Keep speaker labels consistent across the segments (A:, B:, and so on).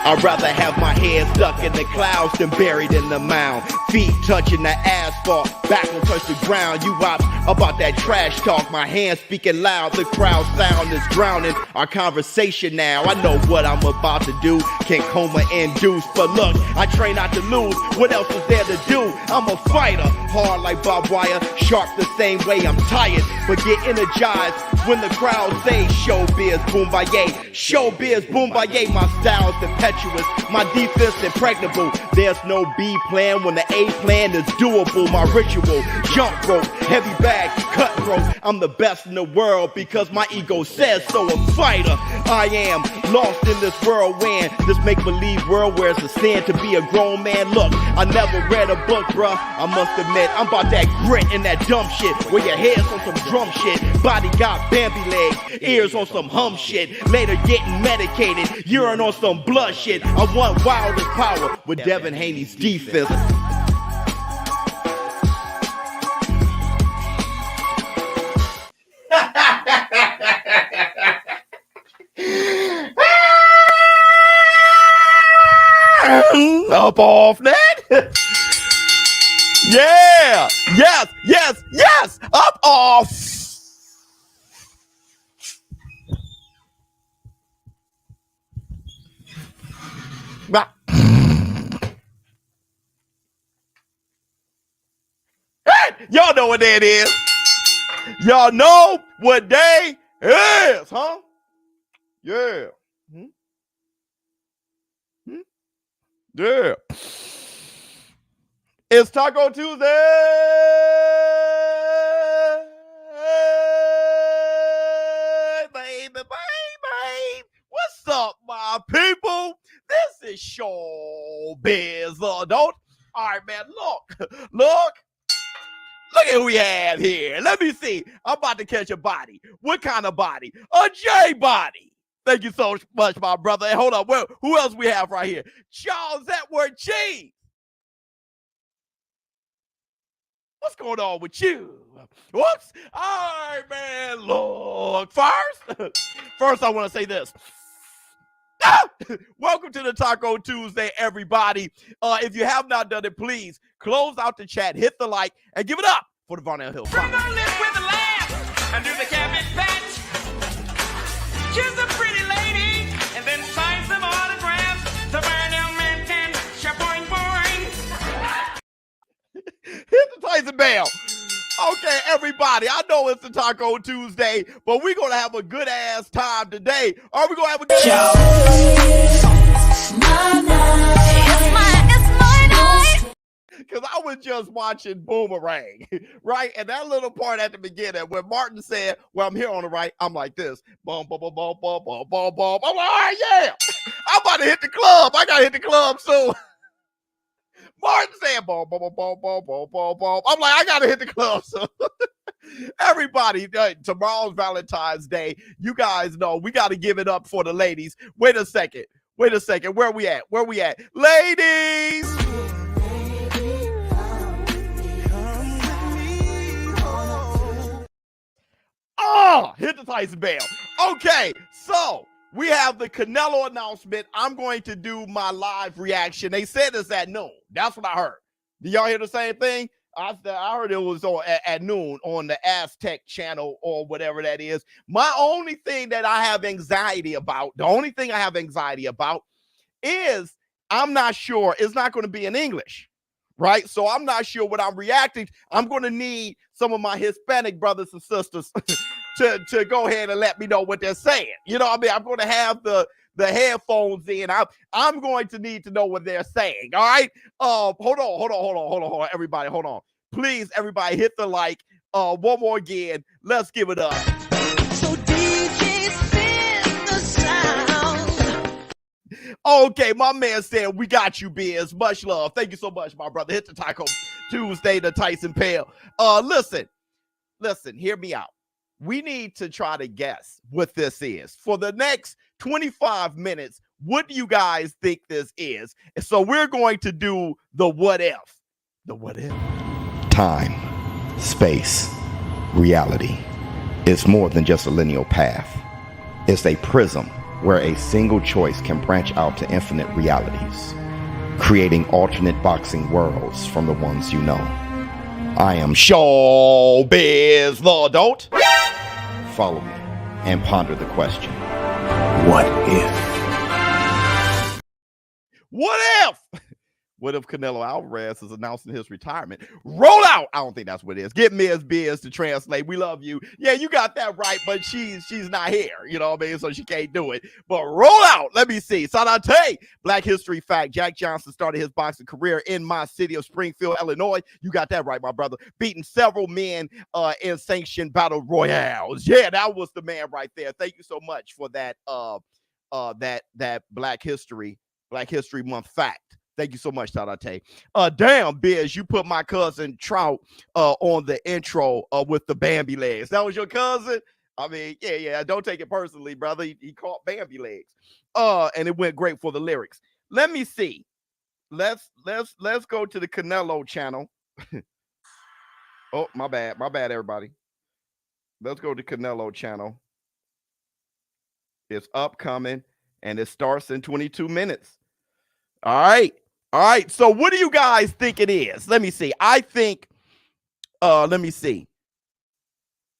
A: I'd rather have my head stuck in the clouds than buried in the mound. Feet touching the asphalt, back will touch the ground. You ops about that trash talk, my hands speaking loud. The crowd sound is drowning our conversation now. I know what I'm about to do, can't coma induce. But look, I train not to lose, what else is there to do? I'm a fighter, hard like barbed wire, sharp the same way. I'm tired, but get energized when the crowd say showbiz boombaye. Showbiz boombaye, my style's impetuous, my defense impregnable. There's no B plan when the A plan is doable. My ritual, jump rope, heavy bag, cutthroat. I'm the best in the world because my ego says so. A fighter, I am lost in this whirlwind, this make-believe world where it's a sin to be a grown man. Look, I never read a book, bruh. I must admit, I'm about that grit and that dumb shit where your head's on some drum shit, body got Bambi legs, ears on some hum shit, later getting medicated, urine on some blood shit. I want wildest power with Devin Haney's defense. Up off that. Yeah. Yes. Up off. Y'all know what that is. Y'all know what day is, huh? Yeah. Yeah. It's Taco Tuesday. Baby. What's up, my people? This is ShowBizz. Don't. All right, man. Look at who we have here. Let me see. I'm about to catch a body. What kind of body? A J body. Thank you so much, my brother. Hey, hold up. Well, who else we have right here? Charles Edward Cheese. What's going on with you? Whoops. All right, man. Look, first I want to say this. Welcome to the Taco Tuesday, everybody. If you have not done it, please close out the chat, hit the like, and give it up for the Varnell Hill.
B: We're gonna live with a laugh and do the cabbage patch. Kiss a pretty lady and then sign some autographs. The Varnell man can shaboing boing.
A: Hit the Tyson bell. Okay, everybody, I know it's the Taco Tuesday, but we're going to have a good-ass time today. Are we going to have a good time? It's my night. Because I was just watching Boomerang, right? And that little part at the beginning when Martin said, well, I'm here on the right, I'm like this. Bum, bum, bum, bum, bum, bum, bum, bum. I'm like, all right, yeah. I'm about to hit the club. I got to hit the club soon. Martin saying, boom, boom, boom, boom, boom, boom, boom. I'm like, I got to hit the club. So everybody, tomorrow's Valentine's Day. You guys know we got to give it up for the ladies. Wait a second. Where we at? Ladies. Oh, hit the Tyson bell. Okay, so we have the Canelo announcement. I'm going to do my live reaction. They said it's at noon. That's what I heard. Did y'all hear the same thing? I heard it was at noon on the Aztec channel or whatever that is. My only thing that I have anxiety about, is I'm not sure. It's not going to be in English, right? So I'm not sure what I'm reacting. I'm going to need some of my Hispanic brothers and sisters to go ahead and let me know what they're saying. You know what I mean? I'm going to have the headphones in. I'm going to need to know what they're saying. All right. Hold on. Everybody, hold on. Please, everybody, hit the like. One more again. Let's give it up. So DJ spin the sound. Okay, my man said, we got you, Biz. Much love. Thank you so much, my brother. Hit the Taco Tuesday, the Tyson Pale. Listen, hear me out. We need to try to guess what this is. For the next 25 minutes, what do you guys think this is? And so we're going to do the what if. The what if.
C: Time, space, reality. It's more than just a linear path. It's a prism where a single choice can branch out to infinite realities, creating alternate boxing worlds from the ones you know. I am ShowBizz the Adult. Follow me and ponder the question, what if?
A: What if? What if Canelo Alvarez is announcing his retirement? Roll out. I don't think that's what it is. Get Ms. Biz to translate. We love you. Yeah, you got that right, but she's not here. You know what I mean? So she can't do it. But roll out. Let me see. Sarate. Black history fact. Jack Johnson started his boxing career in my city of Springfield, Illinois. You got that right, my brother. Beating several men in sanctioned battle royales. Yeah, that was the man right there. Thank you so much for that that Black History Month fact. Thank you so much, Sarate. Damn, Biz, you put my cousin Trout on the intro with the Bambi legs. That was your cousin? I mean, yeah. Don't take it personally, brother. He caught Bambi legs. And it went great for the lyrics. Let me see. Let's go to the Canelo channel. Oh, my bad, everybody. Let's go to Canelo channel. It's upcoming, and it starts in 22 minutes. All right. So what do you guys think it is? Let me see. I think, let me see.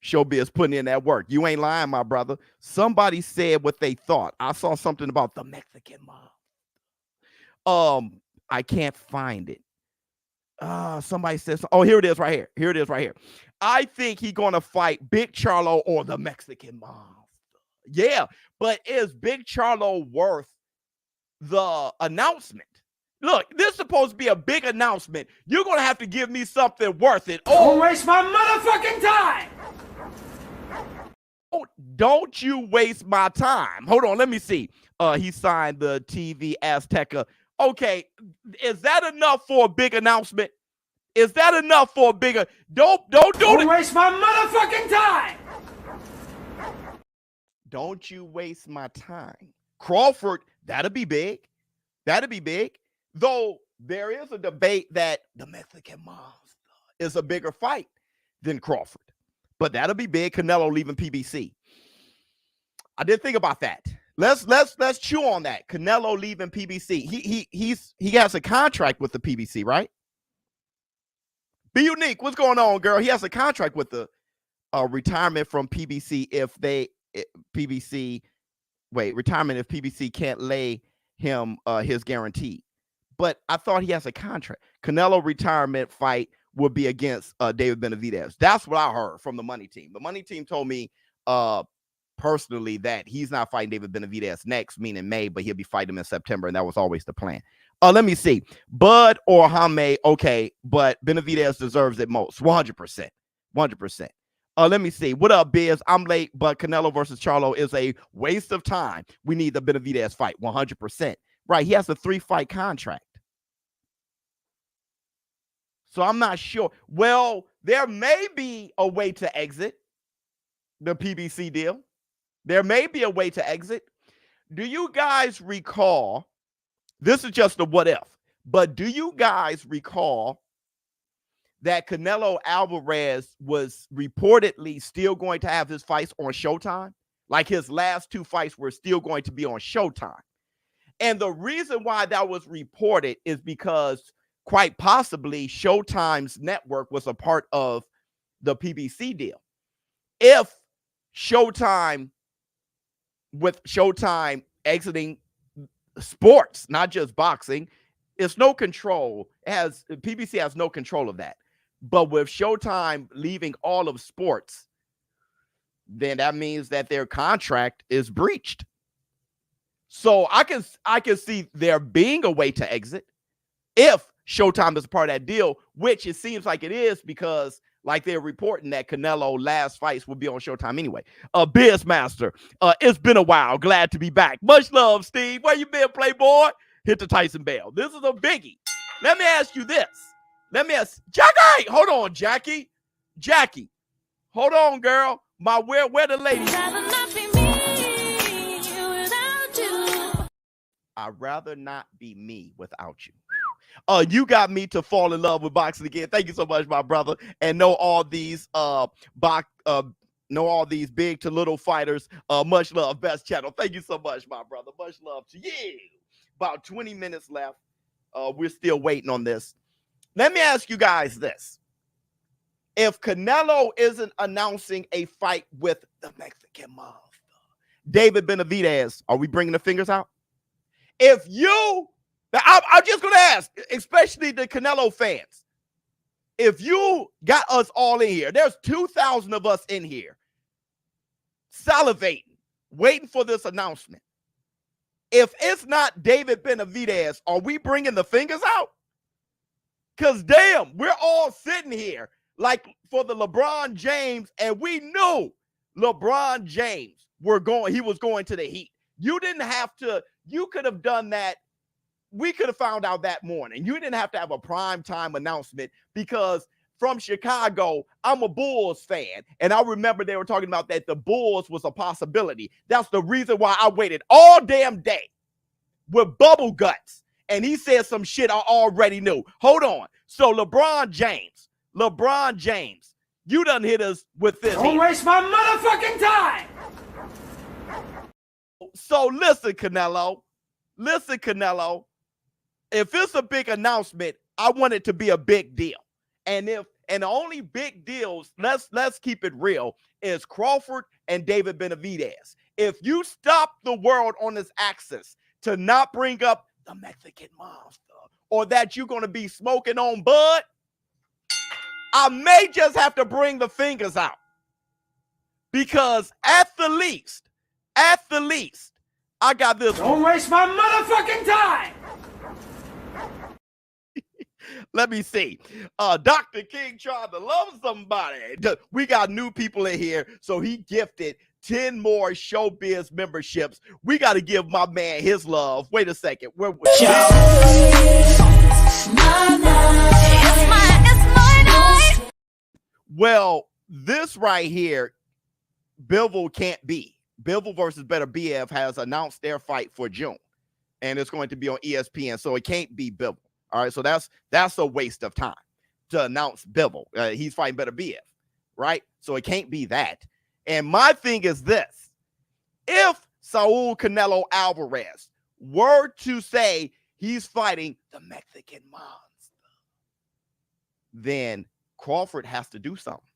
A: ShowBizz putting in that work. You ain't lying, my brother. Somebody said what they thought. I saw something about the Mexican mob. I can't find it. Somebody says, oh, here it is right here. I think he's going to fight Big Charlo or the Mexican mob. Yeah, but is Big Charlo worth the announcement? Look, this is supposed to be a big announcement. You're going to have to give me something worth it. Oh,
B: Don't waste my motherfucking time!
A: Don't you waste my time. Hold on, let me see. He signed the TV Azteca. Okay, is that enough for a big announcement? Is that enough for a bigger? Don't
B: waste my motherfucking time!
A: Don't you waste my time. Crawford, that'll be big. Though there is a debate that the Mexican Monster is a bigger fight than Crawford. But that'll be big. Canelo leaving PBC. I did think about that. Let's chew on that. Canelo leaving PBC. He has a contract with the PBC, right? Be Unique. What's going on, girl? He has a contract with the retirement from PBC if PBC can't lay him his guarantee. But I thought he has a contract. Canelo retirement fight will be against David Benavidez. That's what I heard from the money team. The money team told me personally that he's not fighting David Benavidez next, meaning May, but he'll be fighting him in September, and that was always the plan. Let me see. Bud or Jaime, okay, but Benavidez deserves it most. 100%. 100%. Let me see. What up, Biz? I'm late, but Canelo versus Charlo is a waste of time. We need the Benavidez fight. 100%. Right. He has a 3-fight contract. So I'm not sure. Well, there may be a way to exit the PBC deal. There may be a way to exit. Do you guys recall? This is just a what if, but do you guys recall that Canelo Alvarez was reportedly still going to have his fights on Showtime? Like his last 2 fights were still going to be on Showtime. And the reason why that was reported is because quite possibly Showtime's network was a part of the PBC deal. If Showtime, with Showtime exiting sports, not just boxing, it's no control. PBC has no control of that. But with Showtime leaving all of sports, then that means that their contract is breached. So I can see there being a way to exit if Showtime is a part of that deal, which it seems like it is because like they're reporting that Canelo last fights will be on Showtime anyway. Bizmaster, it's been a while. Glad to be back. Much love, Steve. Where you been, Playboy? Hit the Tyson bell. This is a biggie. Let me ask you this. Jackie. Hold on, Jackie. Hold on, girl. Where the lady? I'd rather not be me without you. You got me to fall in love with boxing again. Thank you so much, my brother. And know all these know all these big to little fighters. Much love, best channel. Thank you so much, my brother. Much love to you. About 20 minutes left. We're still waiting on this. Let me ask you guys this. If Canelo isn't announcing a fight with the Mexican monster, David Benavidez, are we bringing the fingers out? If you, I'm just going to ask, especially the Canelo fans, if you got us all in here, there's 2,000 of us in here, salivating, waiting for this announcement. If it's not David Benavidez, are we bringing the fingers out? Because damn, we're all sitting here like for the LeBron James, and we knew LeBron James he was going to the Heat. You didn't have to, you could have done that. We could have found out that morning. You didn't have to have a prime time announcement because from Chicago, I'm a Bulls fan. And I remember they were talking about that the Bulls was a possibility. That's the reason why I waited all damn day with bubble guts. And he said some shit I already knew. Hold on. So LeBron James, you done hit us with this.
B: Don't waste my motherfucking time.
A: So listen, Canelo. If it's a big announcement, I want it to be a big deal. And the only big deals, let's keep it real, is Crawford and David Benavidez. If you stop the world on this axis to not bring up the Mexican monster or that you're going to be smoking on bud, I may just have to bring the fingers out. Because at the least, I got this.
B: Don't waste my motherfucking time.
A: Let me see. Dr. King tried to love somebody. We got new people in here, so he gifted 10 more ShowBizz memberships. We got to give my man his love. Wait a second. Where was Well, this right here, Bivol can't be. Bivol versus Better BF has announced their fight for June, and it's going to be on ESPN, so it can't be Bivol. All right, so that's a waste of time to announce Bivol. He's fighting Better BF, right? So it can't be that. And my thing is this. If Saul Canelo Alvarez were to say he's fighting the Mexican monster, then Crawford has to do something.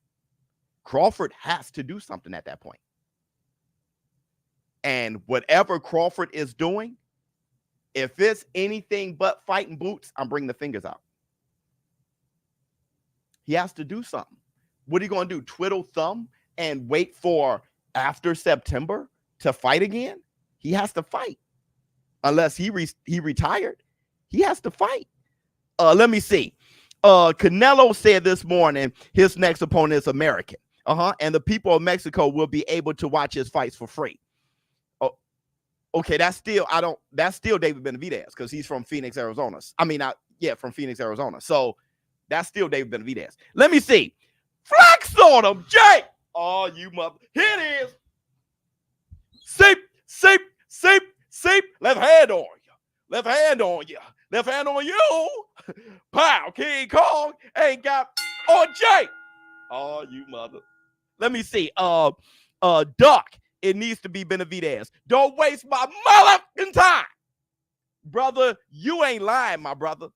A: Crawford has to do something at that point. And whatever Crawford is doing, if it's anything but fighting boots, I'm bringing the fingers out. He has to do something. What are you going to do? Twiddle thumb and wait for after September to fight again? He has to fight. Unless he retired, he has to fight. Let me see. Canelo said this morning his next opponent is American. And the people of Mexico will be able to watch his fights for free. Okay, that's still David Benavidez because he's from Phoenix, Arizona. From Phoenix, Arizona. So that's still David Benavidez. Let me see. Flex on him, Jake. Oh, you mother. Here it is. Seep. Left hand on you. Left hand on you. Pow. King Kong ain't got. Oh, Jake. Oh, you mother. Let me see. Duck. It needs to be Benavidez. Don't waste my motherfucking time. Brother, you ain't lying, my brother.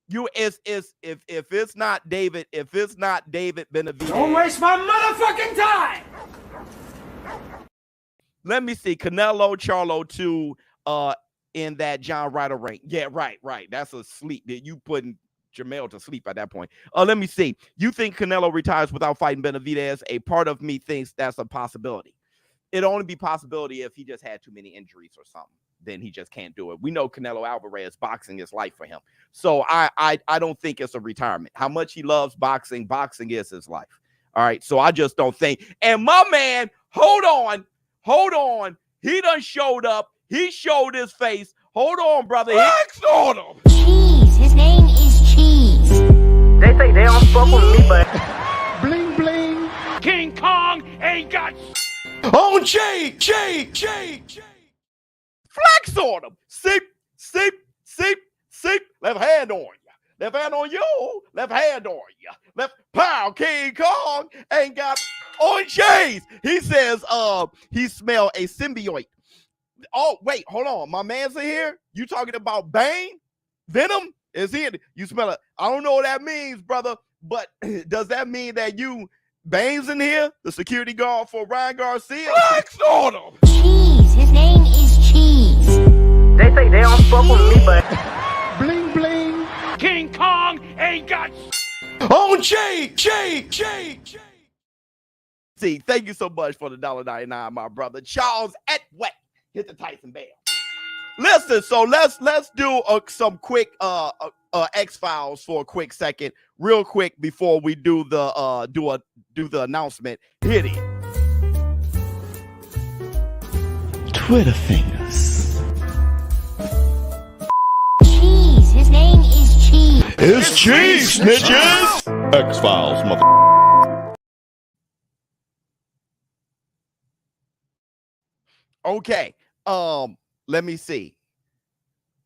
A: If it's not David Benavidez.
B: Don't waste my motherfucking time.
A: Let me see. Canelo, Charlo 2 in that John Ryder rank. Yeah, right. That's a sleep. You putting Jermall to sleep at that point. Let me see. You think Canelo retires without fighting Benavidez? A part of me thinks that's a possibility. It'd only be possibility if he just had too many injuries or something. Then he just can't do it. We know Canelo Alvarez, boxing is life for him. So I don't think it's a retirement. How much he loves boxing is his life. All right. So I just don't think. And my man, hold on. He done showed up. He showed his face. Hold on, brother. Flex on him.
D: Cheese. His name is Cheese.
B: They say they don't fuck with me, but
A: Bling, bling.
B: King Kong ain't got.
A: On Jake. Flex on him. Seep. Left hand on you.
C: Left hand on you. Left hand on you. Left pow. King Kong ain't got on Chase. He says he smelled a symbiote. Oh, wait, hold on. My man's in here. You talking about Bane? Venom is here. You smell it. I don't know what that means, brother, but does that mean that Bane's in here? The security guard for Ryan Garcia? Flex on him.
D: Cheese. His name is Cheese.
E: They say they don't fuck with me, but
A: Bling bling.
B: King Kong ain't got
C: On Jay. See, thank you so much for the $1.99, my brother. Charles at Wet. Hit the Tyson bell. Listen, so let's do some quick X-Files for a quick second, real quick before we do the do the announcement. Hit it. Twitter fingers.
D: Cheese. His name is Cheese.
C: It's cheese, snitches. X-Files, mother. Okay. Let me see.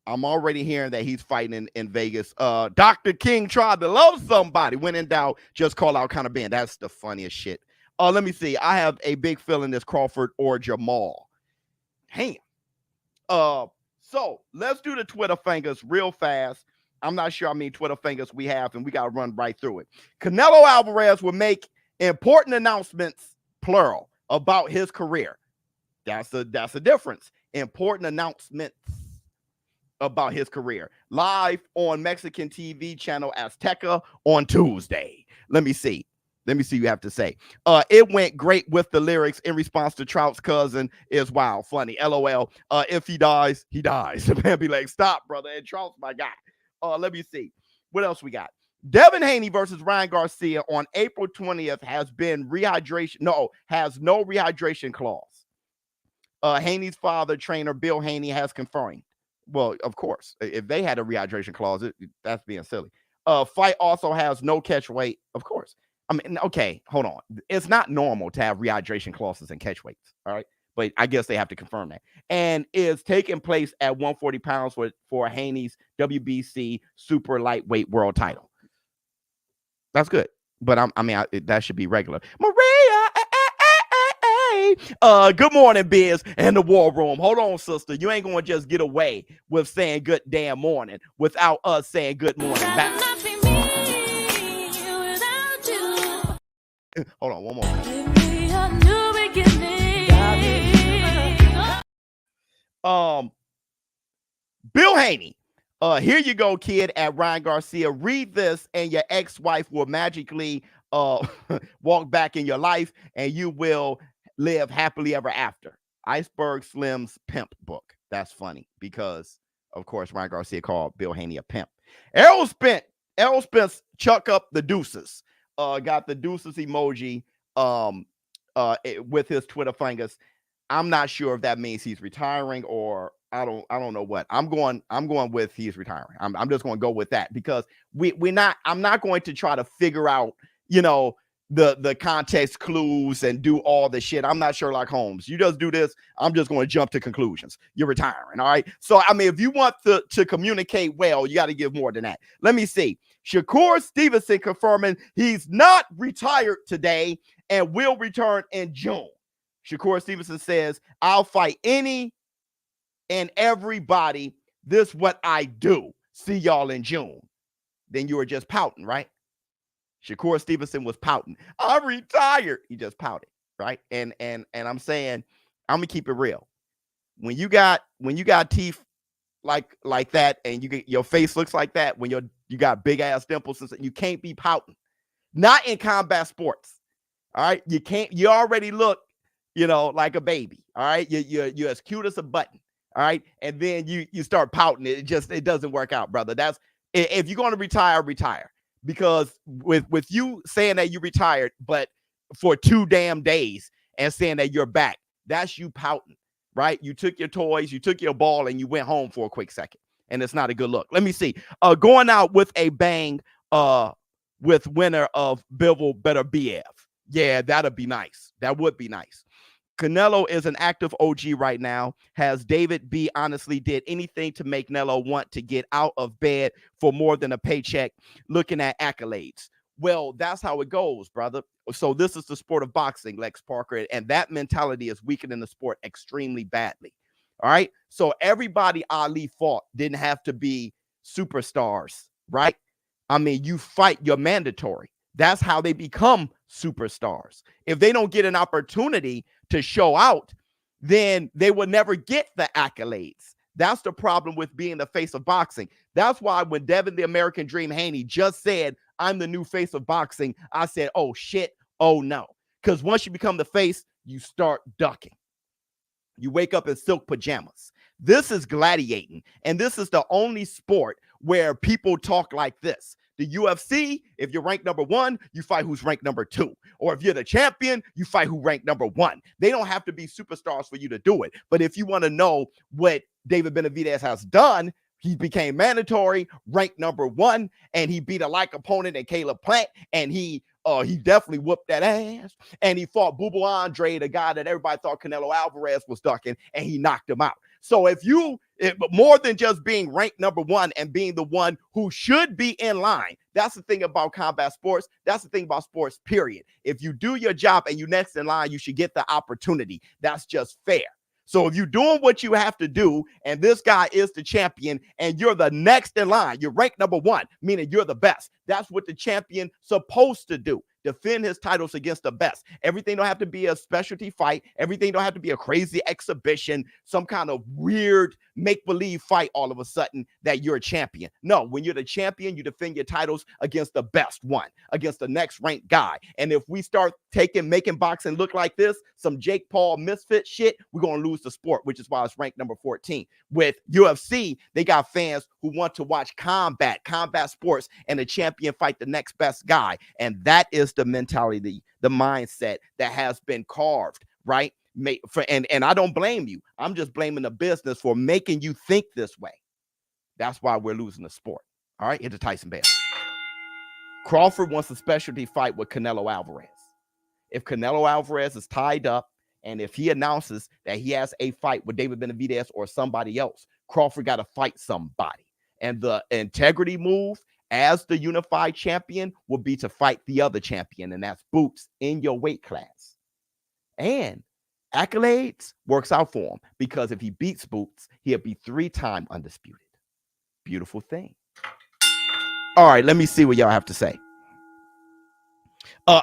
C: I'm already hearing that he's fighting in Vegas. Dr. King tried to love somebody. When in doubt, just call out kind of band. That's the funniest shit. Let me see. I have a big feeling it's Crawford or Jermall. Damn. So let's do the Twitter fingers real fast. I'm not sure how many Twitter fingers we have, and we got to run right through it. Canelo Alvarez will make important announcements, plural, about his career. That's a difference. Important announcements about his career. Live on Mexican TV channel Azteca on Tuesday. Let me see what you have to say. It went great with the lyrics in response to Trout's cousin is wild. Funny. LOL. If he dies, he dies. The man be like, stop, brother. And Trout's my guy. Let me see. What else we got? Devin Haney versus Ryan Garcia on April 20th has no rehydration clause. Haney's father, trainer Bill Haney, has confirmed. Well, of course, if they had a rehydration clause, that's being silly. Fight also has no catch weight, of course. I mean, okay, hold on. It's not normal to have rehydration clauses and catch weights, all right? But I guess they have to confirm that. And is taking place at 140 pounds for Haney's WBC super lightweight world title. That's good. But that should be regular. Maria, good morning, Biz, and the war room. Hold on, sister. You ain't gonna just get away with saying good damn morning without us saying good morning back. Hold on, one more. Bill Haney. Here you go, kid, at Ryan Garcia. Read this, and your ex-wife will magically walk back in your life, and you will live happily ever after. Iceberg Slim's pimp book. That's funny because, of course, Ryan Garcia called Bill Haney a pimp. Errol Spence chuck up the deuces. Got the deuces emoji with his Twitter fingers. I'm not sure if that means he's retiring or I don't know what. I'm going with he's retiring. I'm just going to go with that because I'm not going to try to figure out, the context clues and do all the shit. I'm not Sherlock Holmes. You just do this. I'm just going to jump to conclusions. You're retiring. All right. So, if you want to communicate well, you got to give more than that. Let me see. Shakur Stevenson confirming he's not retired today and will return in June. Shakur Stevenson says, I'll fight any and everybody. This what I do. See y'all in June. Then you were just pouting, right? Shakur Stevenson was pouting. I'm retired. He just pouted, right? And I'm saying, I'm gonna keep it real. When you got teeth like that, and your face looks like that, when you got big ass dimples, you can't be pouting. Not in combat sports. All right, you can't. You already look, like a baby. All right, you're as cute as a button. All right, and then you start pouting. It doesn't work out, brother. That's if you're gonna retire. Because with you saying that you retired, but for 2 damn days and saying that you're back, that's you pouting, right? You took your toys, you took your ball, and you went home for a quick second. And it's not a good look. Let me see. Going out with a bang with winner of Better BF. Yeah, that'd be nice. That would be nice. Canelo is an active OG right now. Has David B honestly did anything to make Canelo want to get out of bed for more than a paycheck, looking at accolades? Well, that's how it goes, brother. So this is the sport of boxing, Lex Parker, and that mentality is weakening the sport extremely badly. All right. So everybody Ali fought didn't have to be superstars, right? I mean, you fight, you're mandatory. That's how they become superstars. If they don't get an opportunity to show out, then they will never get the accolades. That's the problem with being the face of boxing. That's why when Devin the American Dream Haney just said, I'm the new face of boxing, I said, oh shit, oh no. Because once you become the face, you start ducking. You wake up in silk pajamas. This is gladiating, and this is the only sport where people talk like this. The UFC, if you're ranked number 1, you fight who's ranked number 2. Or if you're the champion, you fight who ranked number 1. They don't have to be superstars for you to do it. But if you want to know what David Benavidez has done, he became mandatory, ranked number 1, and he beat a like opponent in Caleb Plant, and he definitely whooped that ass. And he fought Boo Boo Andre, the guy that everybody thought Canelo Alvarez was ducking, and he knocked him out. So if you, more than just being ranked number 1 and being the one who should be in line, that's the thing about combat sports. That's the thing about sports, period. If you do your job and you next in line, you should get the opportunity. That's just fair. So if you're doing what you have to do, and this guy is the champion, and you're the next in line, you're ranked number 1, meaning you're the best. That's what the champion supposed to do. Defend his titles against the best. Everything don't have to be a specialty fight. Everything don't have to be a crazy exhibition, some kind of weird make-believe fight all of a sudden that you're a champion. No, when you're the champion, you defend your titles against the best one, against the next ranked guy. And if we start making boxing look like this, some Jake Paul misfit shit, we're going to lose the sport, which is why it's ranked number 14. With UFC, they got fans who want to watch combat sports, and the champion fight the next best guy. And that is the mentality, the mindset that has been carved, right? And I don't blame you. I'm just blaming the business for making you think this way. That's why we're losing the sport. All right, into Tyson Bear. Crawford wants a specialty fight with Canelo Alvarez. If Canelo Alvarez is tied up, and if he announces that he has a fight with David Benavidez or somebody else, Crawford got to fight somebody. And the integrity move as the unified champion will be to fight the other champion, and that's Boots in your weight class. And accolades works out for him, because if he beats Boots, he'll be 3-time undisputed. Beautiful thing. All right, let me see what y'all have to say.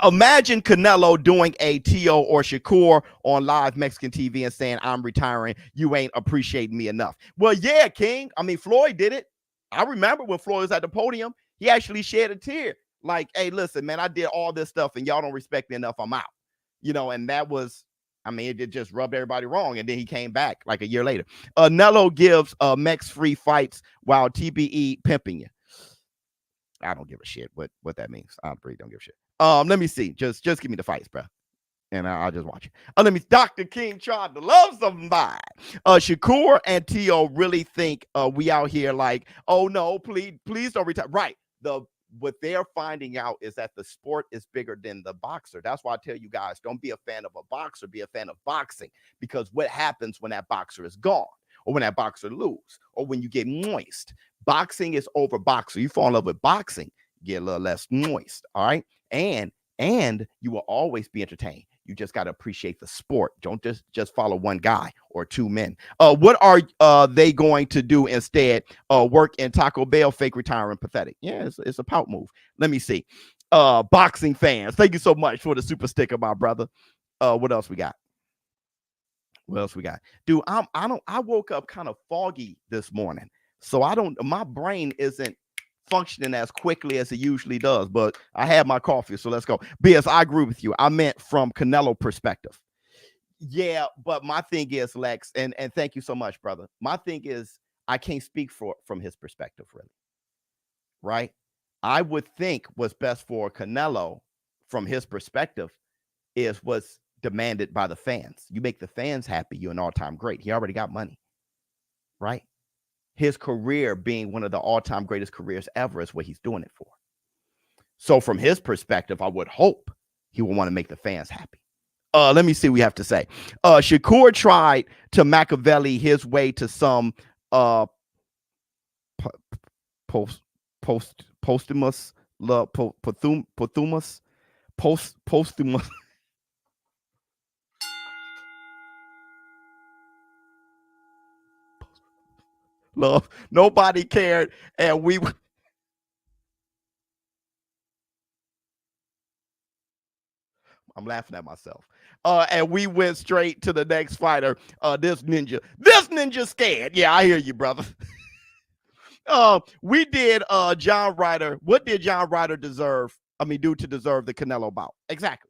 C: Imagine Canelo doing a T.O. or Shakur on live Mexican TV and saying, I'm retiring. You ain't appreciating me enough. Well, yeah, King. I mean, Floyd did it. I remember when Floyd was at the podium, he actually shed a tear. Like, hey, listen, man, I did all this stuff and y'all don't respect me enough. I'm out. And that was, I mean, it just rubbed everybody wrong. And then he came back like a year later. Canelo gives Mex free fights while TBE pimping you. I don't give a shit what that means. I really don't give a shit. Let me see. Just give me the fights, bro. And I'll just watch it. Dr. King tried to love somebody. Shakur and T.O. really think we out here like, oh no, please don't retire. Right. What they're finding out is that the sport is bigger than the boxer. That's why I tell you guys, don't be a fan of a boxer, be a fan of boxing. Because what happens when that boxer is gone, or when that boxer loses, or when you get moist? Boxing is over boxer. You fall in love with boxing, get a little less moist. All right. And you will always be entertained. You just got to appreciate the sport. Don't just follow one guy or two men. What are they going to do instead? Work in Taco Bell, fake retiring, pathetic. Yeah, it's a pout move. Let me see. Boxing fans, thank you so much for the super sticker, my brother. What else we got? Dude, I woke up kind of foggy this morning. So my brain isn't functioning as quickly as it usually does, but I had my coffee, so let's go. BS, I agree with you. I meant from Canelo perspective. Yeah, but my thing is, Lex, and thank you so much, brother. My thing is, I can't speak from his perspective, really. Right? I would think what's best for Canelo from his perspective is what's demanded by the fans. You make the fans happy, you're an all-time great. He already got money, right? His career being one of the all-time greatest careers ever is what he's doing it for. So from his perspective, I would hope he will want to make the fans happy. Let me see what we have to say. Shakur tried to Machiavelli his way to some posthumous love, posthumous love. Nobody cared, and we. I'm laughing at myself. And we went straight to the next fighter. This ninja scared. Yeah, I hear you, brother. We did John Ryder. What did John Ryder do to deserve the Canelo bout? Exactly.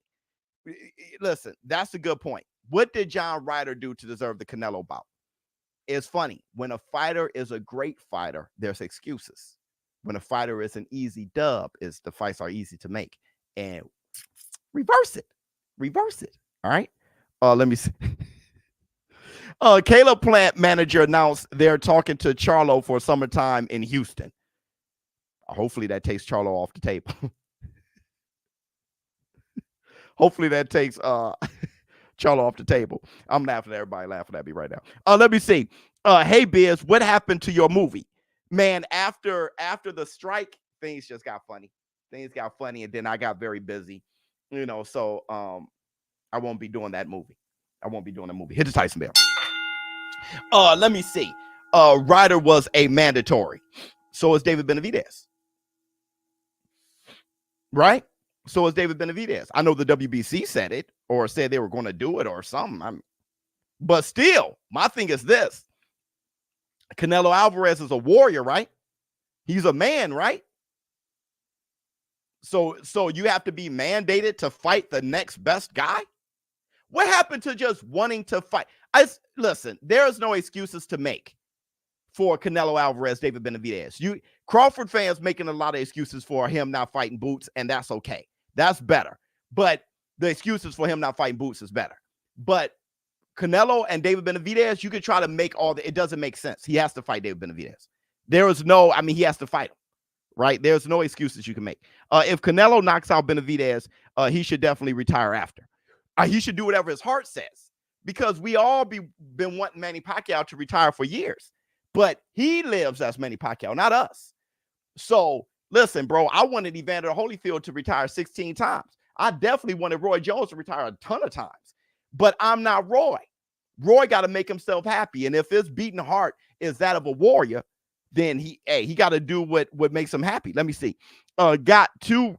C: Listen, that's a good point. What did John Ryder do to deserve the Canelo bout? It's funny. When a fighter is a great fighter, there's excuses. When a fighter is an easy dub, the fights are easy to make. And reverse it. All right. Let me see. Caleb Plant manager announced they're talking to Charlo for summertime in Houston. Hopefully that takes Charlo off the table. Hopefully that takes Charlo off the table. I'm laughing at everybody laughing at me right now. Let me see. Hey Biz, what happened to your movie? Man, after the strike, things just got funny. And then I got very busy. So I won't be doing that movie. Hit the Tyson bell. Let me see. Ryder was a mandatory. So is David Benavidez. Right? So is David Benavidez. I know the WBC said it or said they were going to do it or something. But still, my thing is this. Canelo Alvarez is a warrior, right? He's a man, right? So you have to be mandated to fight the next best guy? What happened to just wanting to fight? Listen, there's no excuses to make for Canelo Alvarez, David Benavidez. Crawford fans making a lot of excuses for him not fighting Boots, and that's okay. That's better. But the excuses for him not fighting Boots is better. But Canelo and David Benavidez, you could try to make it doesn't make sense. He has to fight David Benavidez. He has to fight him. Right? There's no excuses you can make. If Canelo knocks out Benavidez, he should definitely retire after. He should do whatever his heart says, because we all been wanting Manny Pacquiao to retire for years, but he lives as Manny Pacquiao, not us. So listen, bro, I wanted Evander Holyfield to retire 16 times. I definitely wanted Roy Jones to retire a ton of times, but I'm not Roy. Roy got to make himself happy. And if his beating heart is that of a warrior, then he got to do what makes him happy. Let me see. Got to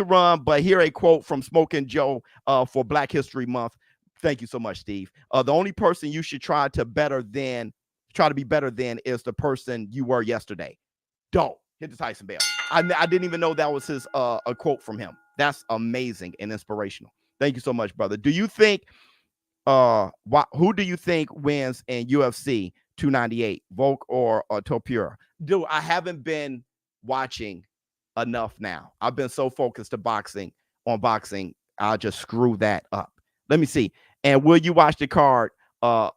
C: run, but here a quote from Smoking Joe for Black History Month. Thank you so much, Steve. The only person you should try to be better than is the person you were yesterday. Don't hit the Tyson bell. I didn't even know that was his a quote from him. That's amazing and inspirational. Thank you so much, brother. Do you think who do you think wins in UFC 298, Volk or Topura? Dude, I haven't been watching enough now. I've been so focused on boxing, I'll just screw that up. Let me see. And will you watch the card? A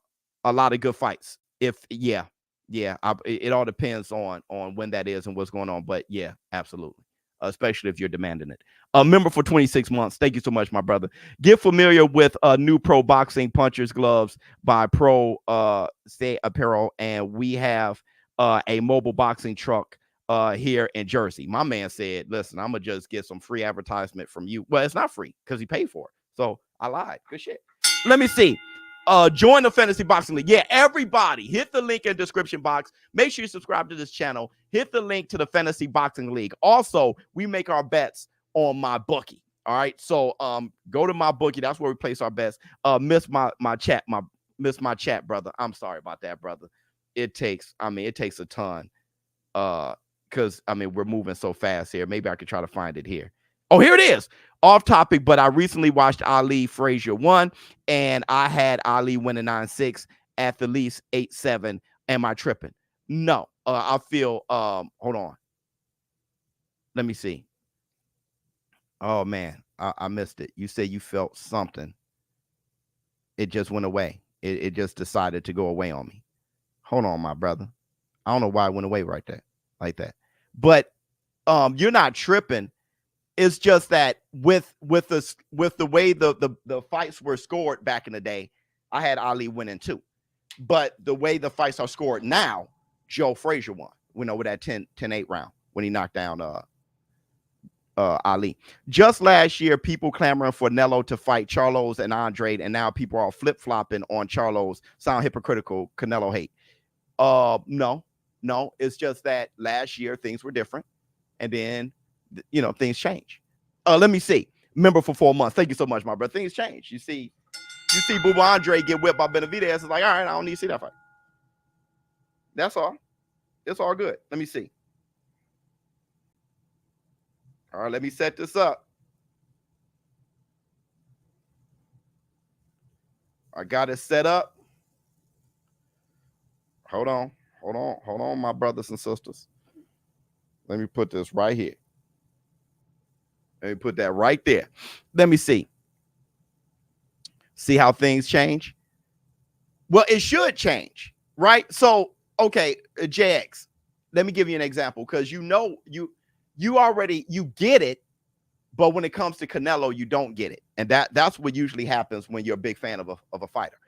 C: lot of good fights. It all depends on when that is and what's going on. But yeah, absolutely. Especially if you're demanding it. A member for 26 months. Thank you so much, my brother. Get familiar with new Pro Boxing Punchers gloves by Pro Stay Apparel, and we have a mobile boxing truck here in Jersey. My man said, listen, I'm going to just get some free advertisement from you. Well, it's not free because he paid for it. So I lied. Good shit. Let me see. Join the Fantasy Boxing League. Yeah, everybody, hit the link in the description box. Make sure you subscribe to this channel. Hit the link to the Fantasy Boxing League. Also, we make our bets on my bookie. All right. So go to my bookie. That's where we place our bets. Miss my chat, brother. I'm sorry about that, brother. It takes a ton. Because we're moving so fast here. Maybe I could try to find it here. Oh, here it is. Off topic, but I recently watched Ali Frazier 1, and I had Ali winning 9-6 at the least 8-7. Am I tripping? No. I feel hold on. Let me see. Oh man, I missed it. You said you felt something. It just went away. It just decided to go away on me. Hold on, my brother. I don't know why it went away like that. But you're not tripping It's just that with the way the fights were scored back in the day, I had Ali winning too. But the way the fights are scored now, Joe Frazier won. We know with that 10-8 round when he knocked down Ali. Just last year, people clamoring for Canelo to fight Charlo's and Andre, and now people are flip-flopping on Charlo's. Sound hypocritical. Canelo hate. No, it's just that last year things were different, and then things change. Let me see. Member for 4 months. Thank you so much, my brother. Things change. You see Boo Andre get whipped by Benavidez. It's like, all right, I don't need to see that fight. That's all. It's all good. Let me see. All right, let me set this up. I got it set up. Hold on, my brothers and sisters. Let me put this right here. Let me put that right there. Let me see. See how things change? Well, it should change, right? So, okay, JX, let me give you an example because you already get it, but when it comes to Canelo, you don't get it. And that's what usually happens when you're a big fan of a fighter.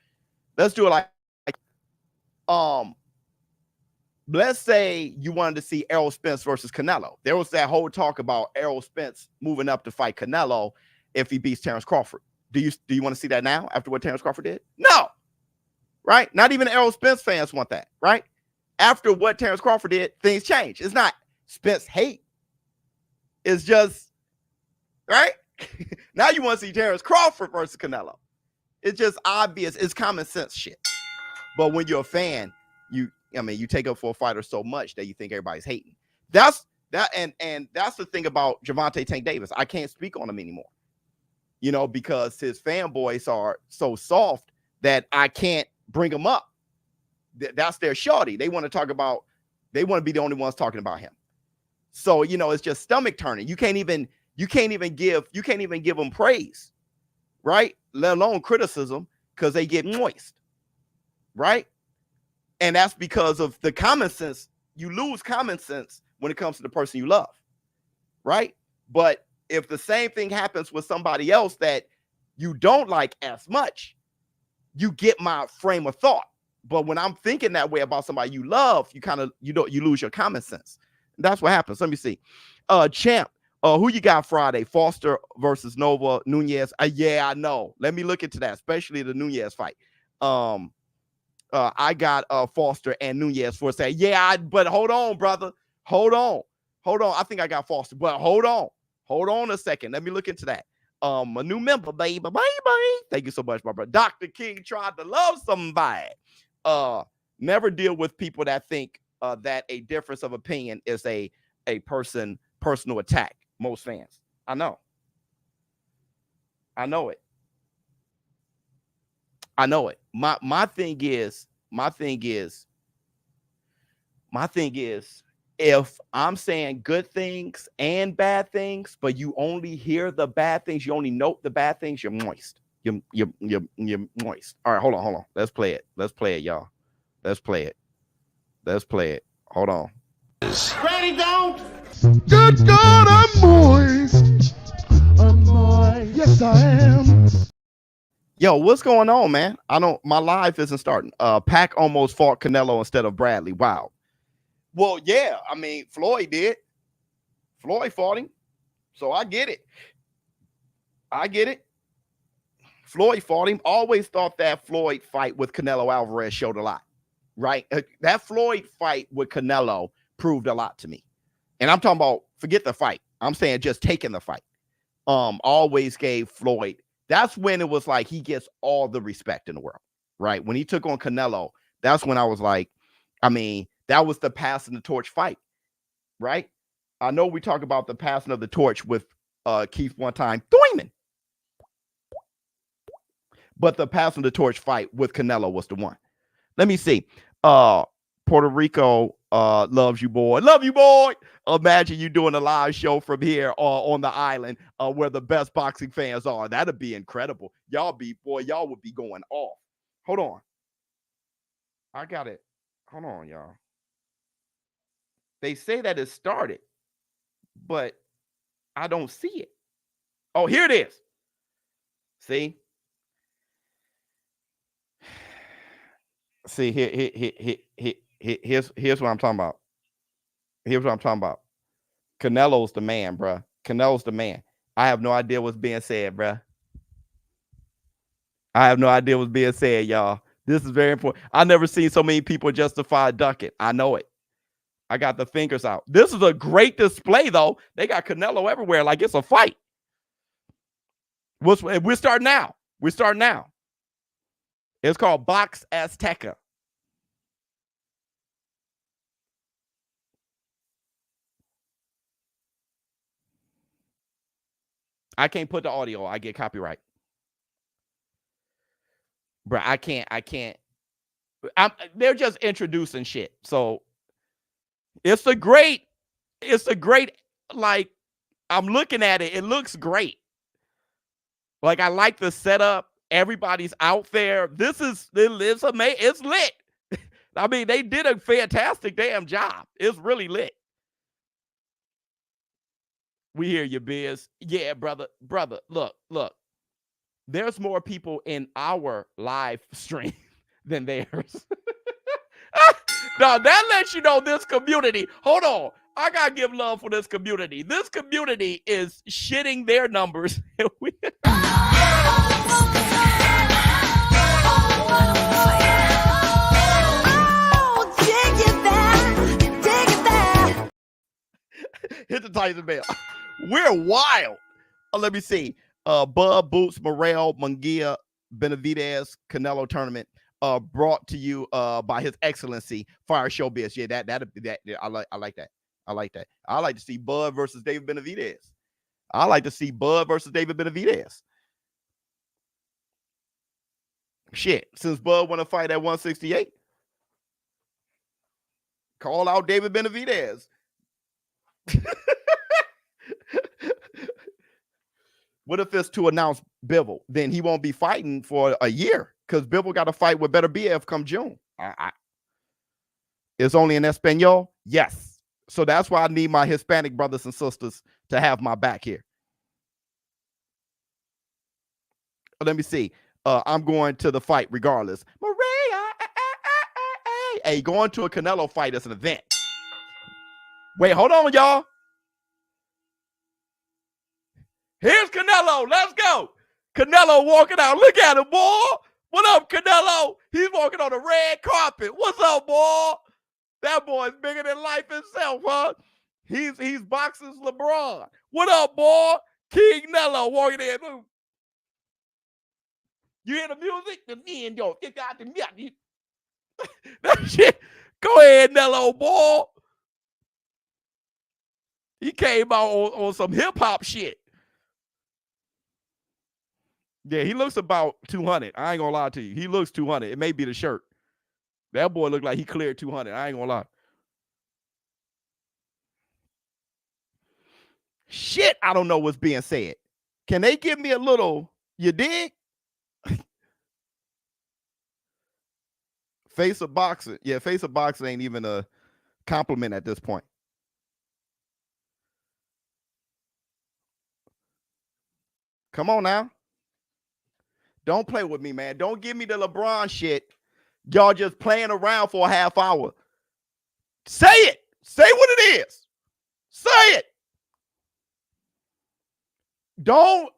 C: Let's do it like let's say you wanted to see Errol Spence versus Canelo. There was that whole talk about Errol Spence moving up to fight Canelo if he beats Terrence Crawford. Do you want to see that now after what Terrence Crawford did? No. Right? Not even Errol Spence fans want that, right? After what Terrence Crawford did, things change. It's not Spence hate. It's just, right? Now you want to see Terrence Crawford versus Canelo. It's just obvious. It's common sense shit. But when you're a fan, you take up for a fighter so much that you think everybody's hating. That's the thing about Gervonta Tank Davis. I can't speak on him anymore. Because his fanboys are so soft that I can't bring them up. That's their shorty. They want to be the only ones talking about him. So, it's just stomach turning. You can't even give them praise, right? Let alone criticism, because they get moist, right? And that's because of the common sense. You lose common sense when it comes to the person you love, right? But if the same thing happens with somebody else that you don't like as much, you get my frame of thought. But when I'm thinking that way about somebody you love, you lose your common sense. That's what happens. Let me see. Champ, who you got Friday? Foster versus Nova Nunez. Yeah, I know. Let me look into that, especially the Nunez fight. I got Foster and Nunez for say, but hold on, brother. Hold on. I think I got Foster, but hold on a second. Let me look into that. A new member, baby. Thank you so much, my brother. Dr. King tried to love somebody. Never deal with people that think that a difference of opinion is a personal attack. Most fans. I know it. My thing is, if I'm saying good things and bad things, but you only hear the bad things, you only note the bad things, you're moist. You're moist. All right, hold on. Let's play it, y'all. Let's play it. Hold on.
A: Ready, don't?
F: Good God, I'm moist. Yes, I am.
C: Yo, what's going on, man? My live isn't starting. Pac almost fought Canelo instead of Bradley. Wow. Well, yeah, Floyd did. Floyd fought him. So I get it. Floyd fought him. Always thought that Floyd fight with Canelo Alvarez showed a lot, right? That Floyd fight with Canelo proved a lot to me. And I'm talking about, forget the fight. I'm saying just taking the fight. Always gave Floyd. That's when it was like he gets all the respect in the world, right? When he took on Canelo, that's when I was like, that was the passing the torch fight, right? I know we talk about the passing of the torch with Keith one time, Thurman. But the passing the torch fight with Canelo was the one. Let me see. Puerto Rico loves you, boy. Love you, boy. Imagine you doing a live show from here on the island where the best boxing fans are. That'd be incredible. Y'all would be going off. Hold on. I got it. Hold on, y'all. They say that it started, but I don't see it. Oh, here it is. See? See, here's what I'm talking about. Here's what I'm talking about. Canelo's the man, bruh. Canelo's the man. I have no idea what's being said, bruh. I have no idea what's being said, y'all. This is very important. I've never seen so many people justify ducking. I know it. I got the fingers out. This is a great display, though. They got Canelo everywhere like it's a fight. We're starting now. We're starting now. It's called Box Azteca. I can't put the audio. I get copyright. Bro, I can't. They're just introducing shit. So it's a great, like, I'm looking at it. It looks great. Like, I like the setup. Everybody's out there. It's amazing. It's lit. I mean, they did a fantastic damn job. It's really lit. We hear you, Biz. Yeah, brother. Look. There's more people in our live stream than theirs. Now, that lets you know this community. Hold on. I got to give love for this community. This community is shitting their numbers. Hit the Tyson bell. We're wild. Let me see. Bud, Boots, Morrell, Munguia, Benavidez, Canelo tournament brought to you by His Excellency Fire ShowBizz. Yeah, that I like that. I like that. I like to see Bud versus David Benavidez. I like to see Bud versus David Benavidez. Shit, since Bud won a fight at 168, call out David Benavidez. What if it's to announce Bivol? Then he won't be fighting for a year because Bivol got to fight with Better BF come June. It's only in Espanol? Yes. So that's why I need my Hispanic brothers and sisters to have my back here. Let me see. I'm going to the fight regardless. Maria, hey, going to a Canelo fight is an event. Wait, hold on, y'all. Here's Canelo. Let's go. Canelo walking out. Look at him, boy. What up, Canelo? He's walking on the red carpet. What's up, boy? That boy's bigger than life itself, huh? He's boxing LeBron. What up, boy? King Nello walking in. You hear the music? That shit. Go ahead, Nello, boy. He came out on some hip-hop shit. Yeah, he looks about 200. I ain't gonna lie to you. He looks 200. It may be the shirt. That boy looked like he cleared 200. I ain't gonna lie. Shit, I don't know what's being said. Can they give me a little, you dig? Face of boxing. Yeah, face of boxing ain't even a compliment at this point. Come on now. Don't play with me, man. Don't give me the LeBron shit. Y'all just playing around for a half hour. Say it. Say what it is. Say it. Don't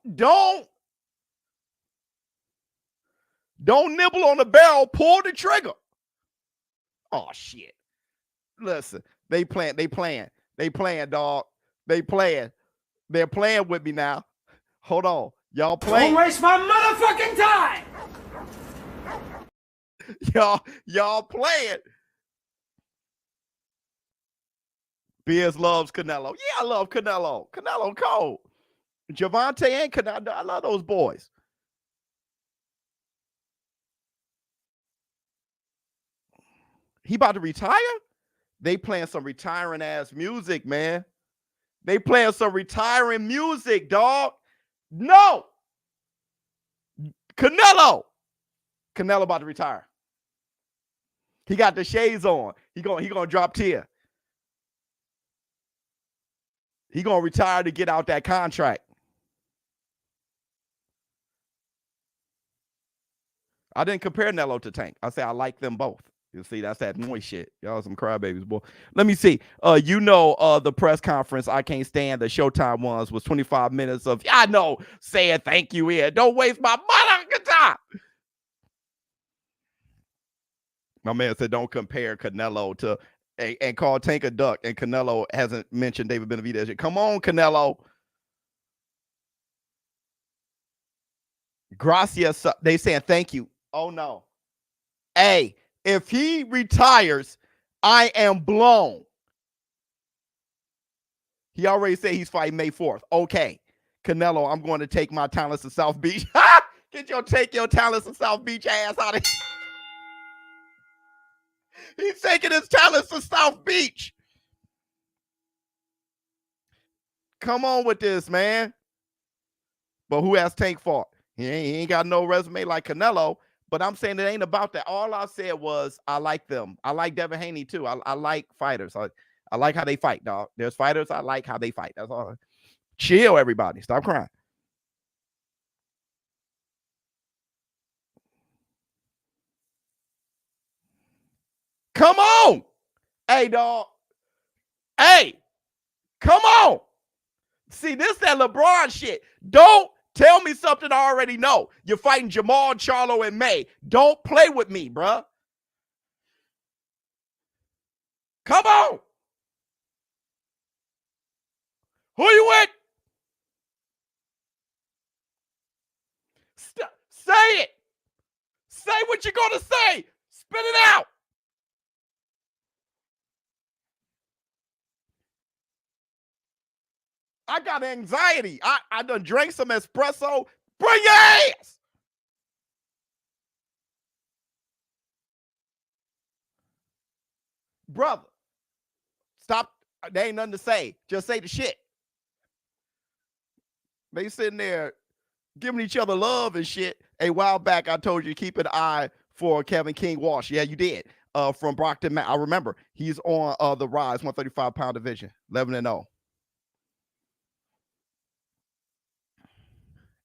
C: nibble on the barrel. Pull the trigger. Oh, shit. Listen, they playing, dog. They playing. They're playing with me now. Hold on. Y'all playing.
B: Don't waste my motherfucking time.
C: Y'all playing. Biz loves Canelo. Yeah, I love Canelo. Canelo cold. Javante and Canelo. I love those boys. He about to retire? They playing some retiring ass music, man. They playing some retiring music, dog. No. Canelo about to retire. He got the shades on. He gonna drop tier. He gonna retire to get out that contract. I didn't compare Canelo to Tank. I say I like them both. You see, that's that moist shit. Y'all some crybabies, boy. Let me see. The press conference I can't stand, the Showtime ones, was 25 minutes of, I know, saying thank you here. Don't waste my motherfucking time. My man said don't compare Canelo to, and call Tank a duck, and Canelo hasn't mentioned David Benavidez yet. Come on, Canelo. Gracias. They saying thank you. Oh, no. Hey, if he retires, I am blown. He already said he's fighting May 4th. Okay. Canelo, I'm going to take my talents to South Beach. Take your talents to South Beach ass out of here. He's taking his talents to South Beach. Come on with this, man. But who has Tank fought? He ain't got no resume like Canelo. But I'm saying it ain't about that. All I said was I like them. I like Devin Haney too. I like fighters. I like how they fight, dog. There's fighters. I like how they fight. That's all. Chill, everybody. Stop crying. Come on. Hey, dog. Hey, come on. See, this that LeBron shit. Don't tell me something I already know. You're fighting Jermall, Charlo, and May. Don't play with me, bruh. Come on. Who you with? Say it. Say what you're going to say. Spit it out. I got anxiety. I done drank some espresso. Bring your ass. Brother, stop. There ain't nothing to say. Just say the shit. They sitting there giving each other love and shit. A while back, I told you to keep an eye for Kevin King Walsh. Yeah, you did. From Brockton, I remember. He's on the rise, 135-pound division, 11-0.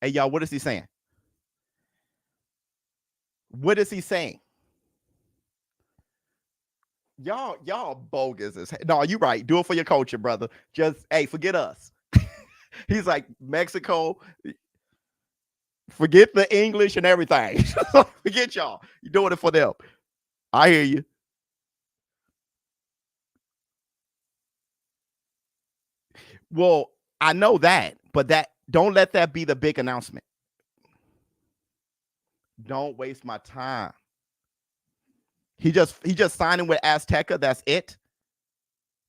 C: Hey, y'all, what is he saying? What is he saying? Y'all bogus as hell. No, you right. Do it for your culture, brother. Just, hey, forget us. He's like, Mexico, forget the English and everything. Forget y'all. You're doing it for them. I hear you. Well, I know that, but don't let that be the big announcement. Don't waste my time. He just signing with Azteca. That's it.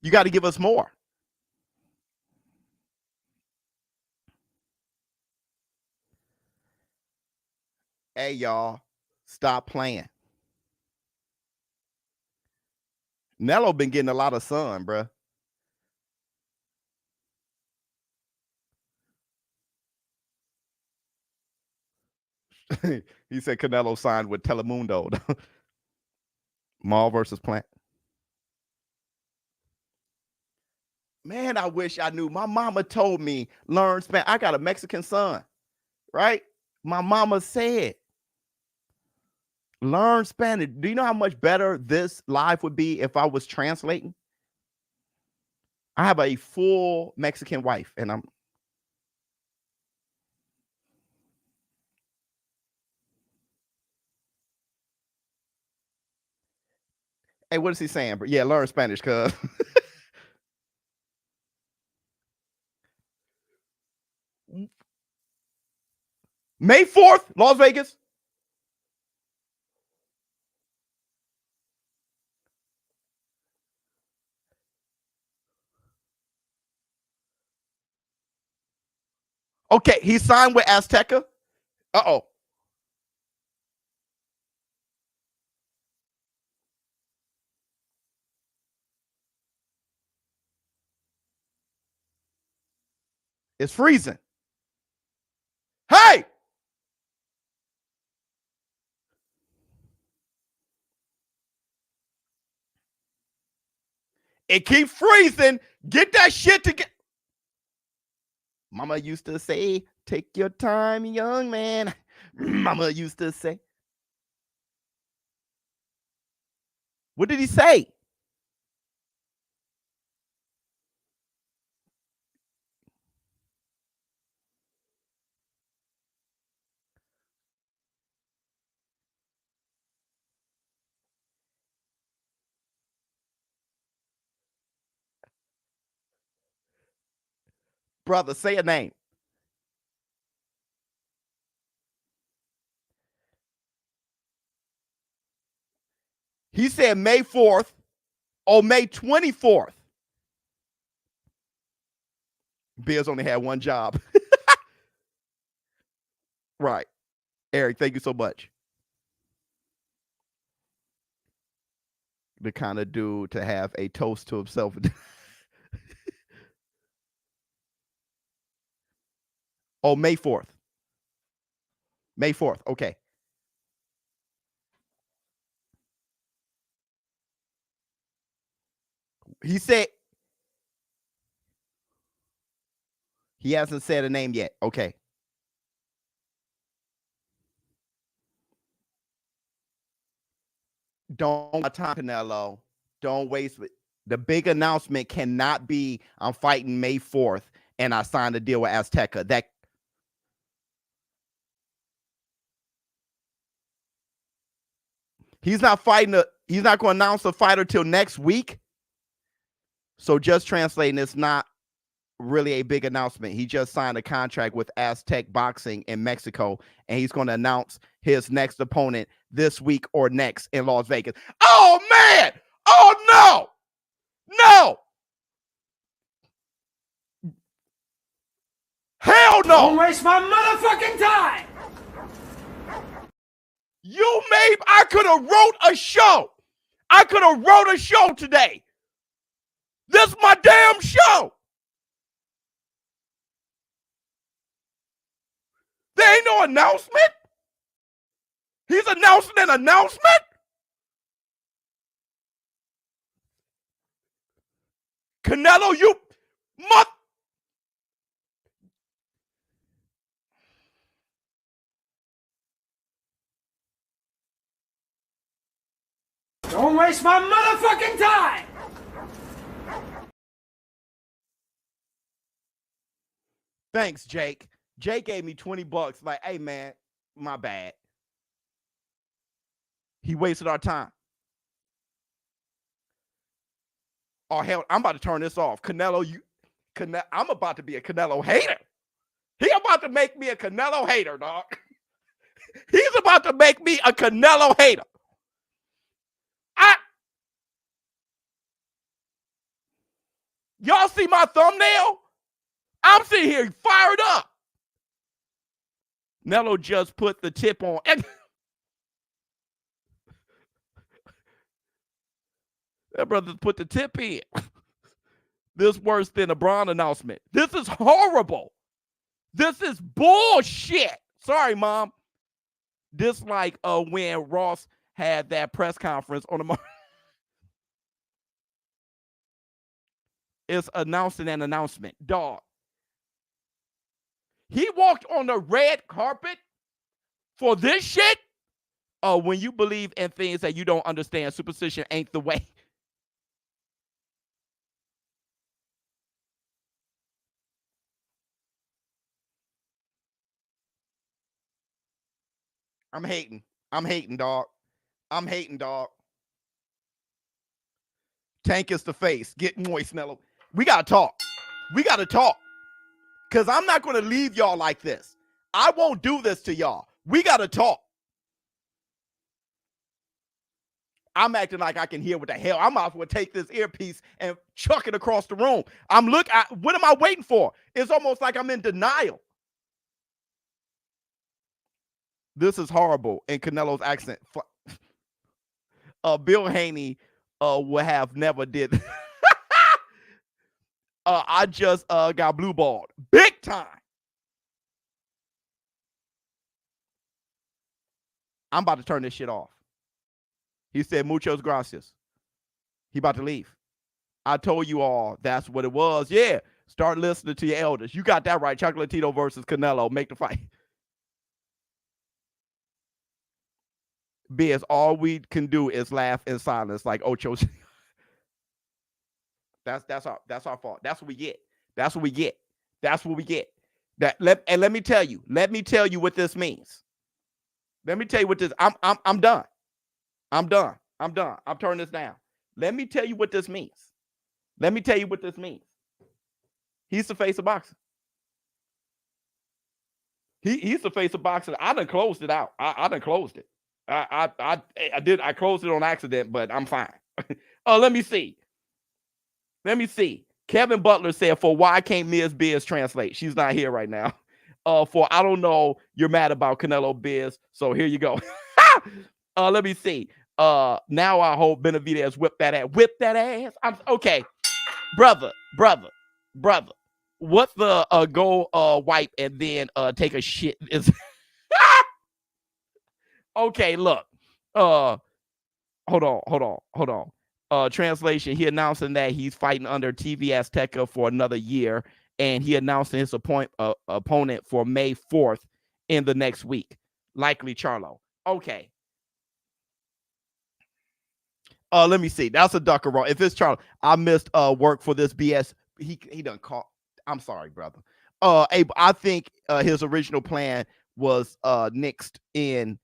C: You got to give us more. Hey, y'all, stop playing. Canelo been getting a lot of sun, bruh. He said Canelo signed with Telemundo. Maul versus Plant. Man, I wish I knew. My mama told me, learn Spanish. I got a Mexican son, right? My mama said, learn Spanish. Do you know how much better this live would be if I was translating? I have a full Mexican wife, and I'm. Hey, what is he saying? But yeah, learn Spanish, cuz. May 4th, Las Vegas. Okay, he signed with Azteca. Uh-oh. It's freezing. Hey! It keeps freezing. Get that shit together. Mama used to say, take your time, young man. Mama used to say. What did he say? Brother, say a name. He said May 4th or May 24th. Bills only had one job. Right. Eric, thank you so much. The kind of dude to have a toast to himself. Oh, May 4th. May 4th. Okay. He said he hasn't said a name yet. Okay. Don't time, Canelo. Don't waste it. The big announcement cannot be I'm fighting May 4th and I signed a deal with Azteca. That he's not fighting he's not going to announce a fighter till next week. So just translating, it's not really a big announcement. He just signed a contract with Aztec Boxing in Mexico, and he's going to announce his next opponent this week or next in Las Vegas. Oh, man! Oh, no! No! Hell no!
B: Don't waste my motherfucking time!
C: I could have wrote a show. I could have wrote a show today. This is my damn show. There ain't no announcement. He's announcing an announcement. Canelo, you
B: Don't waste my motherfucking time!
C: Thanks, Jake. Jake gave me $20. Like, hey, man, my bad. He wasted our time. Oh, hell, I'm about to turn this off. Canelo, I'm about to be a Canelo hater. He about to make me a Canelo hater, dog. He's about to make me a Canelo hater. Y'all see my thumbnail? I'm sitting here fired up. Nello just put the tip on. That brother put the tip in. This worse than a Braun announcement. This is horrible. This is bullshit. Sorry, Mom. This like when Ross had that press conference on the It's announcing an announcement. Dog. He walked on the red carpet for this shit? When you believe in things that you don't understand, superstition ain't the way. I'm hating. I'm hating, dog. I'm hating, dog. Tank is the face. Get moist, Nello. We got to talk. We got to talk. Because I'm not going to leave y'all like this. I won't do this to y'all. We got to talk. I'm acting like I can hear what the hell. I might as well take this earpiece and chuck it across the room. What am I waiting for? It's almost like I'm in denial. This is horrible in Canelo's accent. Bill Haney would have never did. I just got blue balled big time. I'm about to turn this shit off. He said, muchos gracias. He about to leave. I told you all that's what it was. Yeah,
G: Start listening to your elders. You got that right. Chocolatito versus Canelo. Make the fight. Biz, all we can do is laugh in silence like Ocho. That's our fault. That's what we get. That's what we get. That's what we get. Let me tell you what this means. Let me tell you what this. I'm done. I'm done. I'm turning this down. Let me tell you what this means. Let me tell you what this means. He's the face of boxing. He's the face of boxing. I done closed it out. I done closed it. I closed it on accident, but I'm fine. Let me see. Kevin Butler said, for why can't Ms. Biz translate? She's not here right now. For I don't know, you're mad about Canelo Biz. So here you go. Let me see. Now I hope Benavidez whip that ass. I'm okay. Brother. What the go wipe and then take a shit is okay, look. Hold on. Translation, he announcing that he's fighting under TV Azteca for another year, and he announcing his opponent for May 4th in the next week. Likely Charlo. Okay. Let me see. That's a ducker roll. If it's Charlo, I missed work for this BS. He done caught. I'm sorry, brother. I think his original plan was mixed in,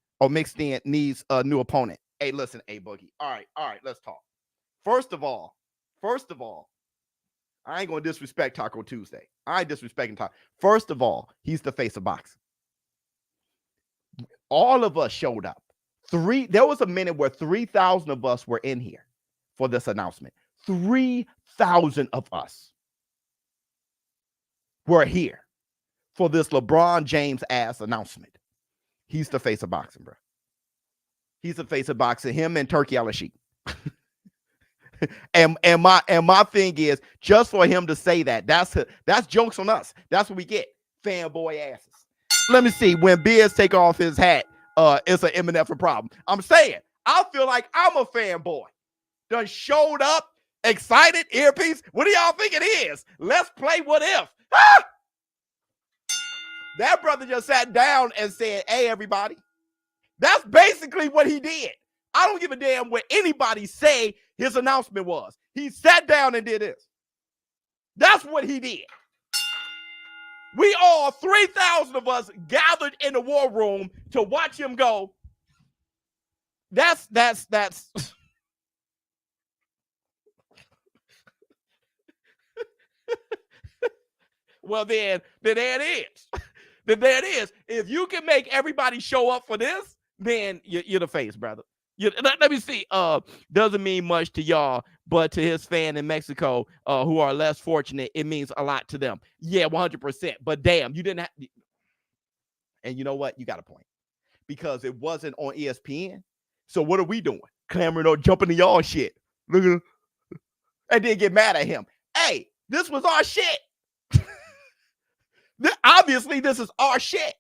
G: needs a new opponent. Hey, listen, Boogie. All right, let's talk. First of all, I ain't gonna disrespect Taco Tuesday. I ain't disrespecting Taco. First of all, he's the face of boxing. All of us showed up. There was a minute where 3,000 of us were in here for this announcement. 3,000 of us were here for this LeBron James ass announcement. He's the face of boxing, bro. He's the face of boxing. Him and Turkey Al-Sheikh. and my thing is, just for him to say that's jokes on us. That's what we get. Fanboy asses. Let me see. When Biz take off his hat, it's an MNF problem. I'm saying, I feel like I'm a fanboy. Done showed up, excited, earpiece. What do y'all think it is? Let's play what if. Ah! That brother just sat down and said, hey, everybody. That's basically what he did. I don't give a damn what anybody say his announcement was. He sat down and did this. That's what he did. We all, 3,000 of us, gathered in the war room to watch him go. That's. Well, then there it is. Then there it is. If you can make everybody show up for this, then you're the face, brother. Let me see. Doesn't mean much to y'all, but to his fan in Mexico, who are less fortunate, it means a lot to them. Yeah, 100%. But damn, you didn't have. And you know what? You got a point, because it wasn't on ESPN. So what are we doing? Clamoring or jumping to y'all shit. Look at, and then get mad at him. Hey, this was our shit. Obviously, this is our shit.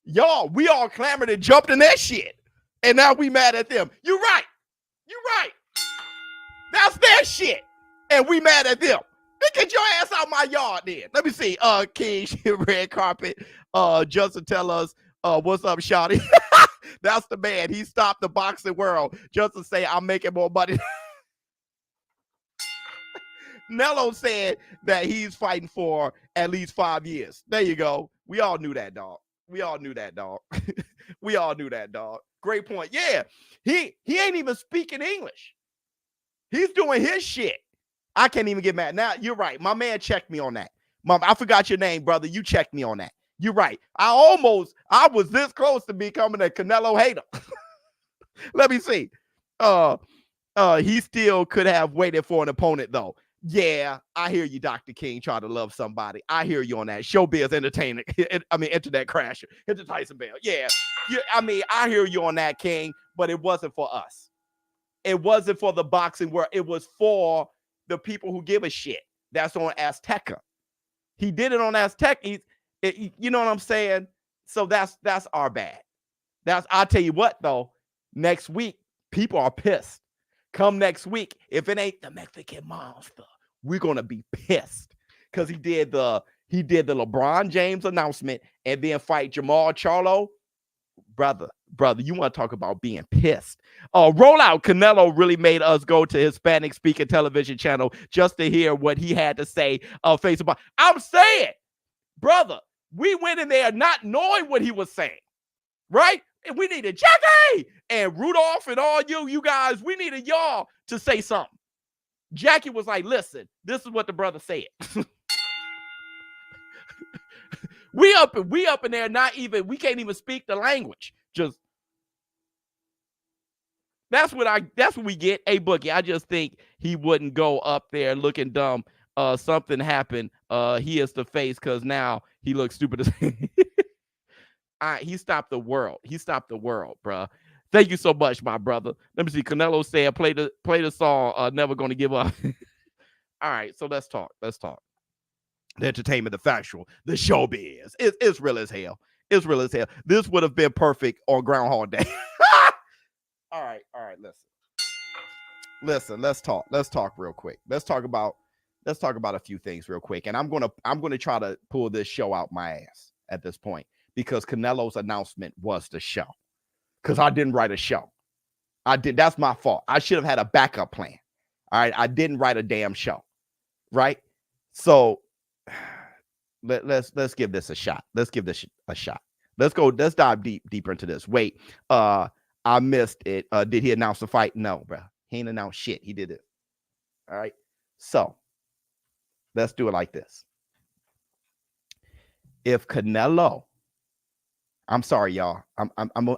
G: Y'all, we all clamored and jumped in that shit. And now we mad at them. You're right. That's their shit. And we mad at them. Then get your ass out my yard then. Let me see. King, red carpet. Justin tell us, what's up, Shawty? That's the man. He stopped the boxing world just to say I'm making more money. Nello said that he's fighting for at least 5 years. There you go. We all knew that, dog. We all knew that, dog. Great point. Yeah, he ain't even speaking English. He's doing his shit. I can't even get mad. Now, you're right. My man checked me on that. Mom, I forgot your name, brother. You checked me on that. You're right. I was this close to becoming a Canelo hater. Let me see. He still could have waited for an opponent, though. Yeah, I hear you, Dr. King, try to love somebody. I hear you on that. ShowBizz entertainer. Internet crasher. Hit the Tyson Bell. Yeah. I hear you on that, King, but it wasn't for us. It wasn't for the boxing world. It was for the people who give a shit. That's on Azteca. He did it on Azteca. You know what I'm saying? So that's our bad. I'll tell you what, though. Next week, people are pissed. Come next week, if it ain't the Mexican monster, we're going to be pissed. because he did the LeBron James announcement and then fight Jermall Charlo. Brother, you want to talk about being pissed. Rollout Canelo really made us go to Hispanic speaking television channel just to hear what he had to say face about. I'm saying, brother, we went in there not knowing what he was saying, right? And we needed Jackie and Rudolph and all you guys, we needed y'all to say something. Jackie was like, listen, this is what the brother said. We up in there, we can't even speak the language. Just that's what we get. Hey, Bookie, I just think he wouldn't go up there looking dumb. Something happened. He is the face because now he looks stupid as he stopped the world. He stopped the world, bro. Thank you so much, my brother. Let me see. Canelo said, play the song, Never Gonna Give Up. All right, so let's talk. The entertainment, the factual, the showbiz. It's real as hell. It's real as hell. This would have been perfect on Groundhog Day. All right. Listen, let's talk real quick. Let's talk about a few things real quick. And I'm gonna try to pull this show out my ass at this point because Canelo's announcement was the show. Because I didn't write a show. That's my fault. I should have had a backup plan. All right. I didn't write a damn show. Right? So let's give this a shot. Let's give this a shot. Let's dive deeper into this. Wait, I missed it. Did he announce the fight? No, bro. He ain't announced shit. He did it. All right. So let's do it like this. If Canelo, I'm sorry, y'all. I'm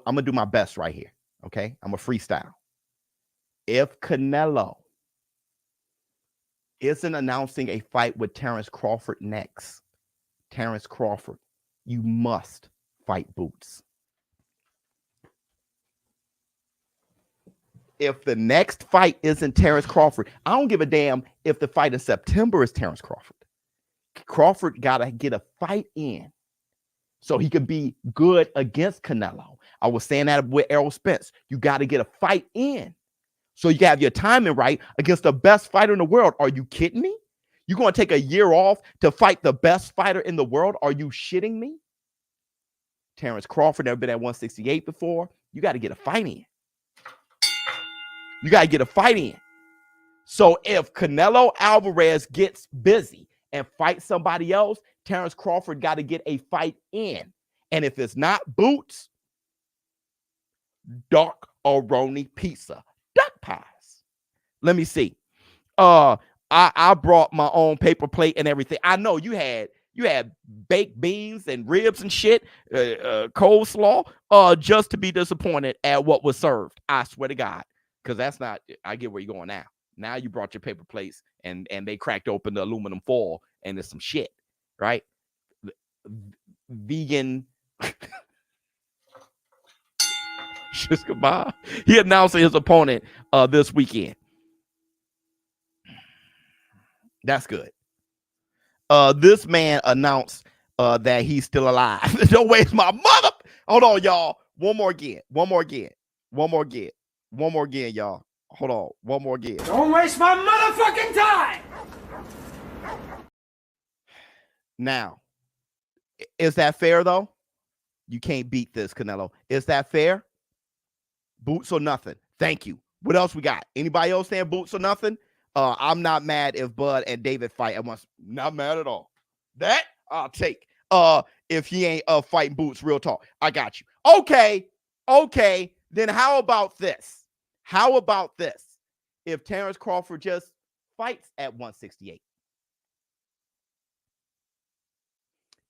G: gonna do my best right here. Okay. I'm a freestyle. If Canelo isn't announcing a fight with Terrence Crawford next, Terrence Crawford, you must fight Boots. If the next fight isn't Terrence Crawford, I don't give a damn if the fight in September is Terrence Crawford. Crawford got to get a fight in so he can be good against Canelo. I was saying that with Errol Spence. You got to get a fight in so you can have your timing right against the best fighter in the world. Are you kidding me? You're going to take a year off to fight the best fighter in the world? Are you shitting me? Terrence Crawford never been at 168 before. You got to get a fight in. You got to get a fight in. So if Canelo Alvarez gets busy and fights somebody else, Terrence Crawford got to get a fight in. And if it's not Boots, dark Aroni pizza, duck pies. Let me see. I brought my own paper plate and everything. I know you had baked beans and ribs and shit, coleslaw, just to be disappointed at what was served. I swear to God. Because that's not, I get where you're going now. Now you brought your paper plates and they cracked open the aluminum foil and there's some shit, right? Vegan. Just goodbye. He announced his opponent this weekend. That's good. This man announced that he's still alive. Don't waste my mother. Hold on, y'all. One more again, y'all. Hold on. One more again.
B: Don't waste my motherfucking time.
G: Now, is that fair, though? You can't beat this, Canelo. Is that fair? Boots or nothing. Thank you. What else we got? Anybody else saying boots or nothing? I'm not mad if Bud and David fight at once. Not mad at all. That I'll take. If he ain't fighting Boots, real talk. I got you. Okay. Then how about this? If Terrence Crawford just fights at 168?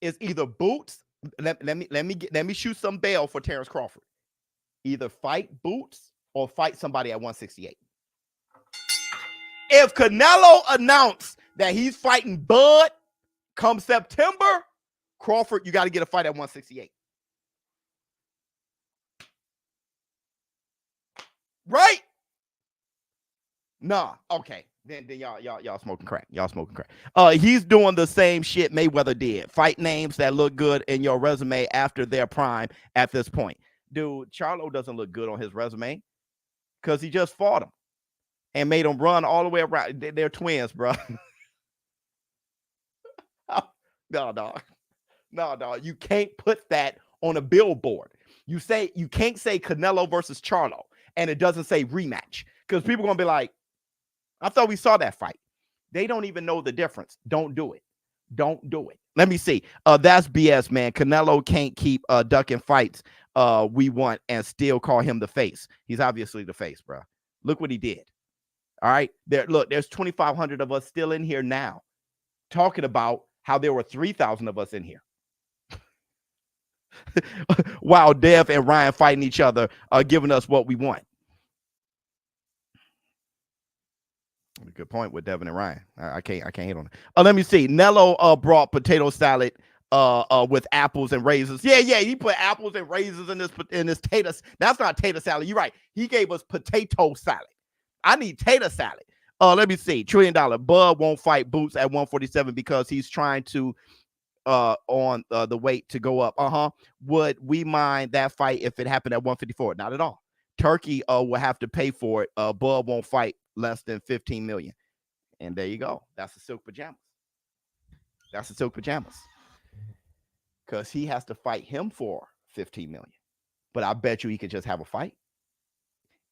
G: It's either Boots. Let me shoot some bail for Terrence Crawford. Either fight Boots or fight somebody at 168. If Canelo announced that he's fighting Bud come September, Crawford, you got to get a fight at 168. Right? Nah. Okay. Then y'all smoking crack. He's doing the same shit Mayweather did. Fight names that look good in your resume after their prime at this point. Dude, Charlo doesn't look good on his resume because he just fought him and made him run all the way around. They're twins, bro. No. You can't put that on a billboard. You can't say Canelo versus Charlo, and it doesn't say rematch, because people are gonna be like, I thought we saw that fight. They don't even know the difference. Don't do it. Don't do it. Let me see. That's BS, man. Canelo can't keep ducking fights we want and still call him the face. He's obviously the face, bro. Look what he did. All right. There's 2,500 of us still in here now talking about how there were 3,000 of us in here. While Dev and Ryan fighting each other, giving us what we want. Good point with Devin and Ryan. I can't hit on it. Let me see. Nello brought potato salad with apples and raisins. Yeah. He put apples and raisins in this tater. That's not tater salad. You're right. He gave us potato salad. I need tater salad. Let me see. $1 trillion. Bud won't fight Boots at 147 because he's trying to on the weight to go up. Would we mind that fight if it happened at 154? Not at all. Turkey will have to pay for it. Bud won't fight less than 15 million. And there you go. That's the silk pajamas. That's the silk pajamas. Because he has to fight him for 15 million. But I bet you he could just have a fight.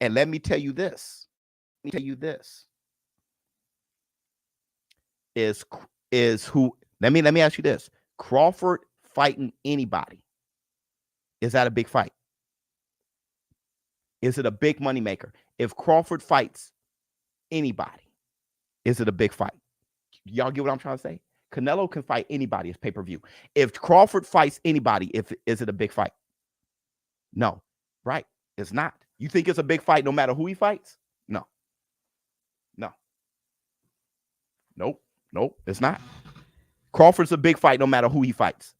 G: And let me tell you this. Is who, let me ask you this. Crawford fighting anybody. Is that a big fight? Is it a big moneymaker? If Crawford fights anybody, is it a big fight? Y'all get what I'm trying to say? Canelo can fight anybody as pay-per-view. If Crawford fights anybody, is it a big fight? No. Right. It's not. You think it's a big fight no matter who he fights? No. Nope, it's not. Crawford's a big fight no matter who he fights.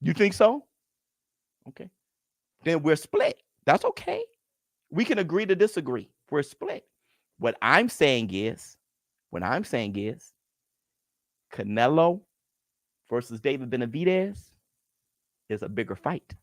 G: You think so? Okay. Then we're split. That's okay. We can agree to disagree. We're split. What I'm saying is Canelo versus David Benavidez is a bigger fight.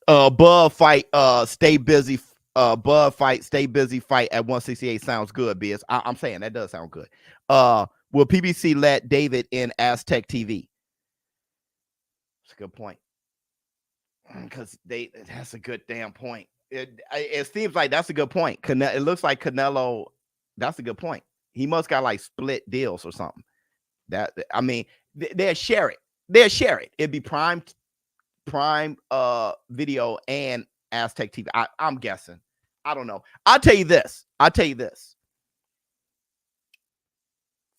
G: Bud fight, stay busy. Bud fight, stay busy fight at 168 sounds good, Biz. I'm saying that does sound good. Will PBC let David in Aztec TV? That's a good point. Because that's a good damn point. It seems like that's a good point. It looks like Canelo. That's a good point. He must got like split deals or something. They'll share it. It'd be prime video and Aztec TV. I'm guessing. I don't know. I'll tell you this.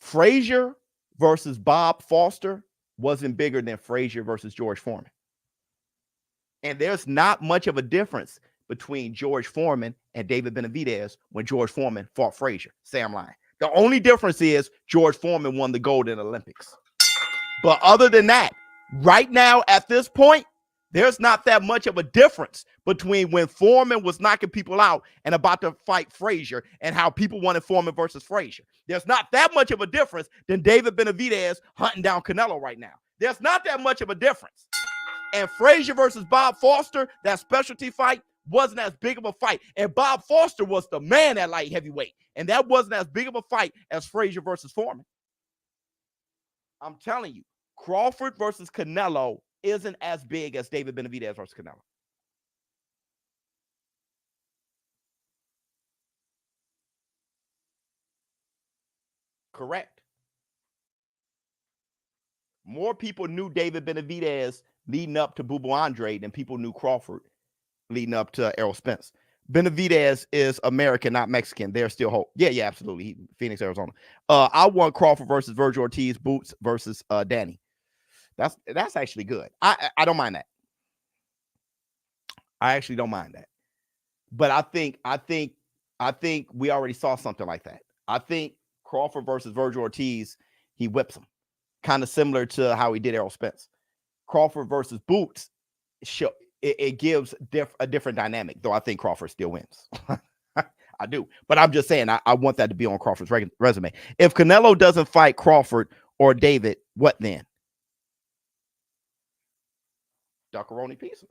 G: Frazier versus Bob Foster wasn't bigger than Frazier versus George Foreman. And there's not much of a difference between George Foreman and David Benavidez when George Foreman fought Frazier. Say I'm lying. The only difference is George Foreman won the gold in the Olympics. But other than that, right now at this point, there's not that much of a difference between when Foreman was knocking people out and about to fight Frazier and how people wanted Foreman versus Frazier. There's not that much of a difference than David Benavidez hunting down Canelo right now. There's not that much of a difference. And Frazier versus Bob Foster, that specialty fight, wasn't as big of a fight. And Bob Foster was the man at light heavyweight. And that wasn't as big of a fight as Frazier versus Foreman. I'm telling you, Crawford versus Canelo isn't as big as David Benavidez versus Canelo. Correct. More people knew David Benavidez leading up to Boo Boo Andre than people knew Crawford leading up to Errol Spence. Benavidez is American, not Mexican. They're still hope. Yeah, absolutely. Phoenix, Arizona. I want Crawford versus Virgil Ortiz, Boots versus Danny. That's actually good. I don't mind that. I actually don't mind that. But I think we already saw something like that. I think Crawford versus Virgil Ortiz, he whips him. Kind of similar to how he did Errol Spence. Crawford versus Boots, it gives a different dynamic, though I think Crawford still wins. I do. But I'm just saying, I want that to be on Crawford's resume. If Canelo doesn't fight Crawford or David, what then? Duckaroni pizza.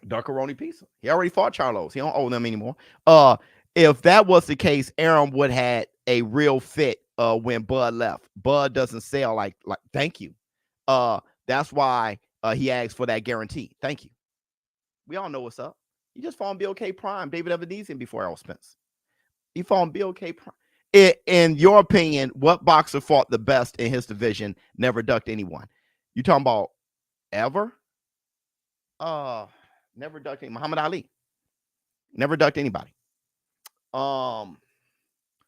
G: Duckaroni pizza. He already fought Charlos. He don't owe them anymore. If that was the case, Aaron would had a real fit when Bud left. Bud doesn't sell like thank you. That's why he asked for that guarantee. Thank you. We all know what's up. He just fought BOK Prime, David Evanesian before Errol Spence. He fought BOK Prime. In your opinion, what boxer fought the best in his division, never ducked anyone? You talking about ever? Never ducked any. Muhammad Ali. Never ducked anybody.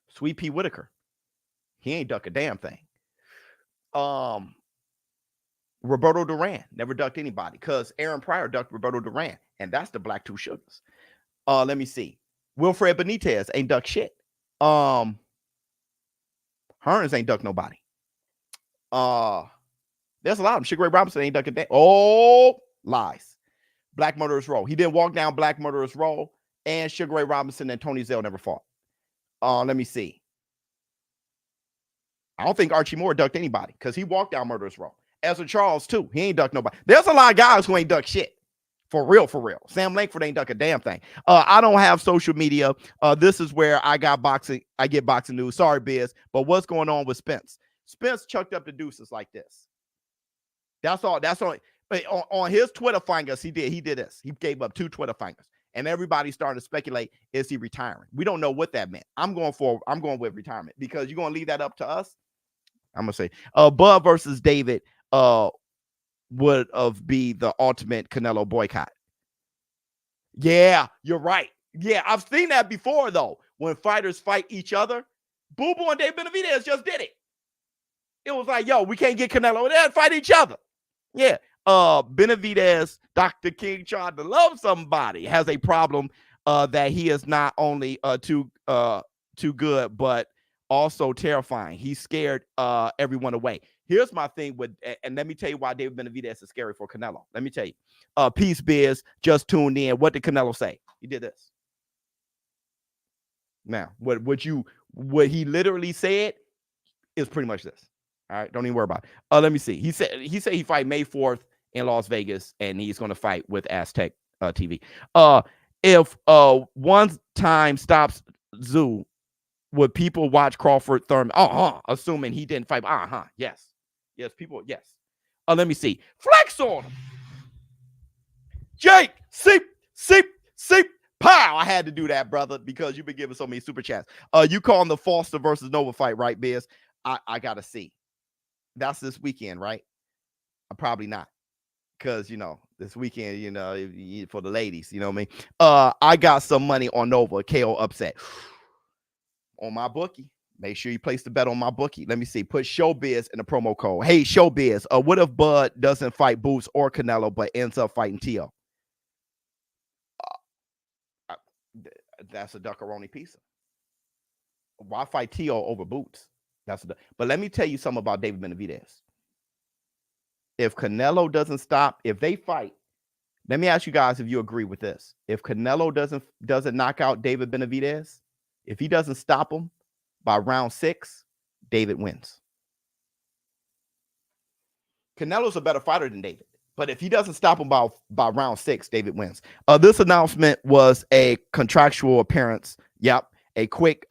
G: Sweet Pea Whitaker. He ain't duck a damn thing. Roberto Duran never ducked anybody because Aaron Pryor ducked Roberto Duran, and that's the Black Two Sugars. Let me see. Wilfred Benitez ain't duck shit. Hearns ain't duck nobody. There's a lot of them. Sugar Ray Robinson ain't ducking that. Oh, lies. Black Murderers Row. He didn't walk down Black Murderers Row, and Sugar Ray Robinson and Tony Zell never fought. Let me see. I don't think Archie Moore ducked anybody because he walked down Murderers Row. Ezra Charles, too. He ain't ducked nobody. There's a lot of guys who ain't ducked shit. For real, for real. Sam Langford ain't duck a damn thing. I don't have social media. This is where I got boxing. I get boxing news. Sorry, Biz. But what's going on with Spence? Spence chucked up the deuces like this. That's all. That's all. But on his Twitter fingers, he did this. He gave up 2 Twitter fingers. And everybody's starting to speculate, is he retiring? We don't know what that meant. I'm going with retirement because you're going to leave that up to us. I'm going to say Bud versus David would be the ultimate Canelo boycott. Yeah, you're right. Yeah, I've seen that before, though. When fighters fight each other, Boo Boo and Dave Benavidez just did it. It was like, yo, we can't get Canelo. They fight each other. Yeah. Benavidez, Dr. King tried to love somebody, has a problem that he is not only too good, but also terrifying. He scared everyone away. Here's my thing with, and let me tell you why David Benavidez is scary for Canelo. Let me tell you. Peace Biz just tuned in. What did Canelo say? He did this. Now, what he literally said is pretty much this. All right, don't even worry about it. Let me see. He said he fight May 4th in Las Vegas, and he's going to fight with Aztec TV. If one time stops Zoo, would people watch Crawford Thurman? Assuming he didn't fight. Yes. Yes, people, yes. Let me see. Flex on him. Jake, seep, pow. I had to do that, brother, because you've been giving so many super chats. You calling the Foster versus Nova fight, right, Biz? I got to see. That's this weekend, right? Probably not. Because, this weekend, for the ladies, you know what I mean? I got some money on Nova, KO upset. On my bookie. Make sure you place the bet on my bookie. Let me see. Put ShowBizz in the promo code. Hey, ShowBizz. What if Bud doesn't fight Boots or Canelo, but ends up fighting Tio? That's a duckaroni pizza. Why fight Tio over Boots? But let me tell you something about David Benavidez. If Canelo doesn't stop, if they fight, let me ask you guys if you agree with this. If Canelo doesn't knock out David Benavidez, if he doesn't stop him by round 6, David wins. Canelo's a better fighter than David, but if he doesn't stop him by round 6, David wins. This announcement was a contractual appearance. Yep. A quick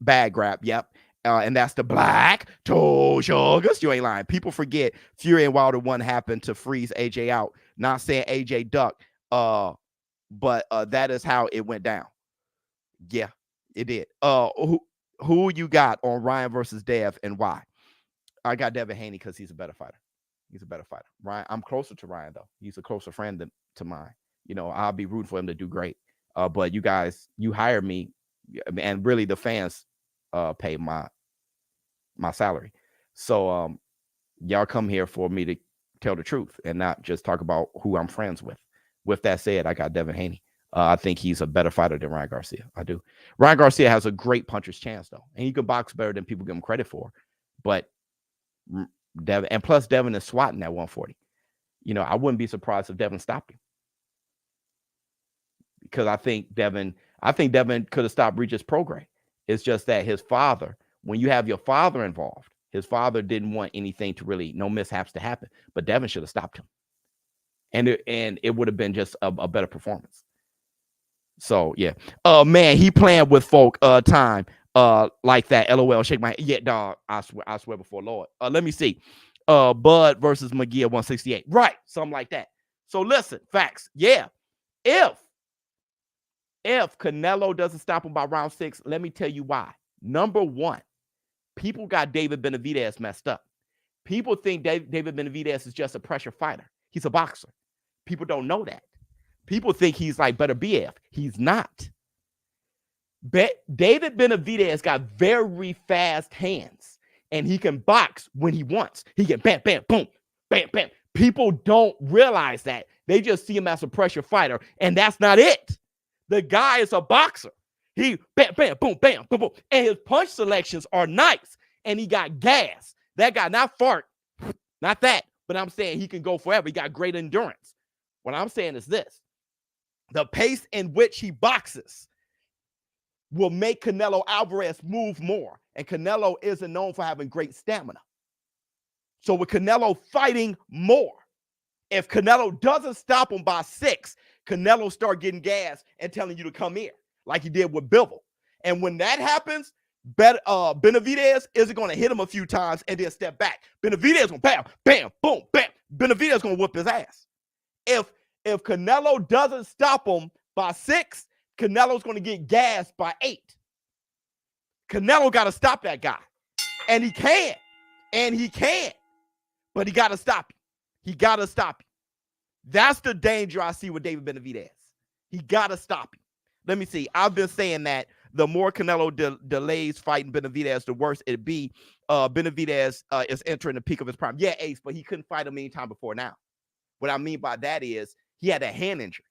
G: bag grab. Yep. And that's the Black Two Sugars. You ain't lying. People forget Fury and Wilder 1 happened to freeze AJ out. Not saying AJ ducked, but that is how it went down. Yeah, it did. Who you got on Ryan versus Dev and why? I got Devin Haney because he's a better fighter. He's a better fighter. Ryan, I'm closer to Ryan though. He's a closer friend to mine. I'll be rooting for him to do great. But you guys, you hire me, and really the fans pay my salary. So y'all come here for me to tell the truth and not just talk about who I'm friends with. With that said, I got Devin Haney. I think he's a better fighter than Ryan Garcia. I do. Ryan Garcia has a great puncher's chance, though. And he can box better than people give him credit for. But Devin, and plus Devin is swatting at 140. I wouldn't be surprised if Devin stopped him. Because I think Devin could have stopped Regis Prograis. It's just that his father, when you have your father involved, His father didn't want anything to really, no mishaps to happen, but Devin should have stopped him. And it would have been just a better performance. So yeah. Man, he playing with folk time like that. LOL, shake my head. Yeah, dog. I swear before Lord. Let me see. Bud versus McGee at 168. Right, something like that. So listen, facts. Yeah. If Canelo doesn't stop him by round 6, let me tell you why. Number one, people got David Benavidez messed up. People think David Benavidez is just a pressure fighter. He's a boxer. People don't know that. People think he's like Better BF. He's not. David Benavidez got very fast hands, and he can box when he wants. He can bam, bam, boom, bam, bam. People don't realize that. They just see him as a pressure fighter, and that's not it. The guy is a boxer. He bam, bam, boom, bam, boom, boom. And his punch selections are nice, and he got gas. That guy, not fart, not that, but I'm saying he can go forever. He got great endurance. What I'm saying is this. The pace in which he boxes will make Canelo Alvarez move more. And Canelo isn't known for having great stamina. So with Canelo fighting more, if Canelo doesn't stop him by 6, Canelo start getting gas and telling you to come here, like he did with Bivol. And when that happens, Benavidez isn't going to hit him a few times and then step back. Benavidez going to bam, bam, boom, bam. Benavidez going to whoop his ass. If Canelo doesn't stop him by 6, Canelo's going to get gassed by 8. Canelo got to stop that guy. And he can. And he can. But he got to stop him. He got to stop him. That's the danger I see with David Benavidez. He got to stop him. Let me see. I've been saying that the more Canelo delays fighting Benavidez, the worse it'd be. Benavidez is entering the peak of his prime. Yeah, Ace, but he couldn't fight him any time before now. What I mean by that is he had a hand injury.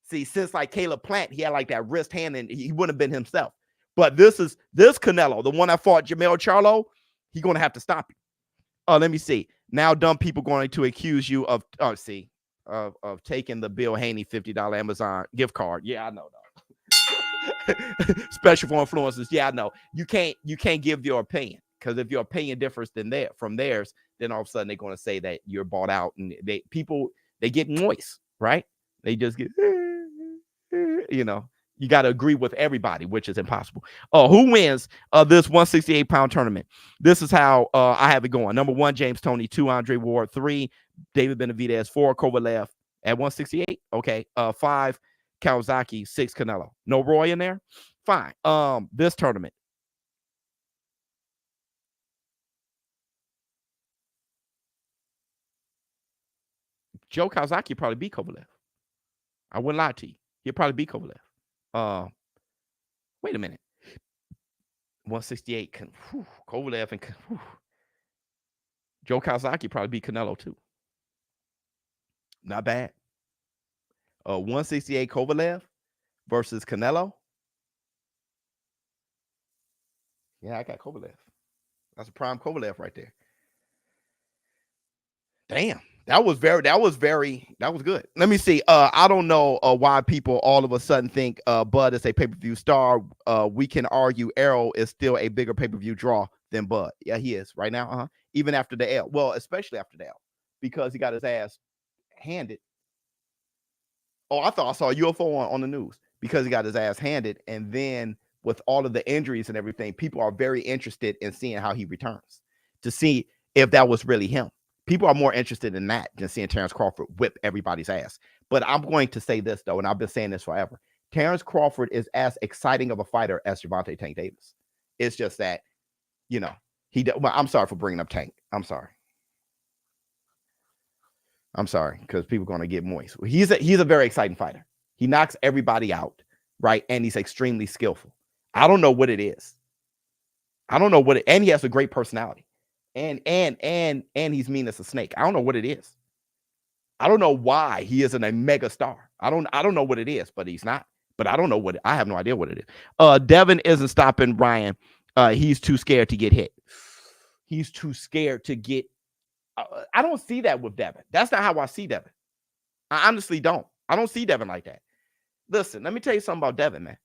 G: See, since like Caleb Plant, he had like that wrist hand, and he wouldn't have been himself. But this Canelo, the one that fought Jermall Charlo, he's going to have to stop you. Let me see. Now, dumb people going to accuse you of taking the Bill Haney $50 Amazon gift card. Yeah, I know, dog. Special for influencers. Yeah, I know. You can't give your opinion, because if your opinion differs from theirs, then all of a sudden they're going to say that you're bought out, and they get moist, right? They just get, you got to agree with everybody, which is impossible. Who wins this 168-pound tournament? This is how I have it going. Number 1, James Toney. 2, Andre Ward. 3, David Benavidez. 4, Kovalev at 168. Okay. 5, Kawasaki. 6, Canelo. No Roy in there? Fine. This tournament. Joe Kawasaki probably beat Kovalev. I wouldn't lie to you. He'll probably beat Kovalev. Wait a minute. 168. Kovalev and Joe Kawasaki probably beat Canelo too. Not bad. 168 Kovalev versus Canelo. Yeah, I got Kovalev. That's a prime Kovalev right there. Damn. That was good. Let me see. I don't know why people all of a sudden think Bud is a pay-per-view star. We can argue Errol is still a bigger pay-per-view draw than Bud. Yeah, he is right now. Even after the L. Well, especially after the L, because he got his ass handed. Oh, I thought I saw a UFO on the news, because he got his ass handed. And then with all of the injuries and everything, people are very interested in seeing how he returns, to see if that was really him. People are more interested in that than seeing Terrence Crawford whip everybody's ass. But I'm going to say this, though, and I've been saying this forever. Terrence Crawford is as exciting of a fighter as Gervonta Tank Davis. It's just that, well, I'm sorry for bringing up Tank. I'm sorry, because people are going to get moist. He's a very exciting fighter. He knocks everybody out, right? And he's extremely skillful. I don't know what it is. And he has a great personality. And he's mean as a snake. I don't know what it is. I don't know why he isn't a mega star. I don't know what it is, but he's not. But I have no idea what it is. Devin isn't stopping Ryan. He's too scared to get hit. He's too scared to get. I don't see that with Devin. That's not how I see Devin. I honestly don't. I don't see Devin like that. Listen, let me tell you something about Devin, man.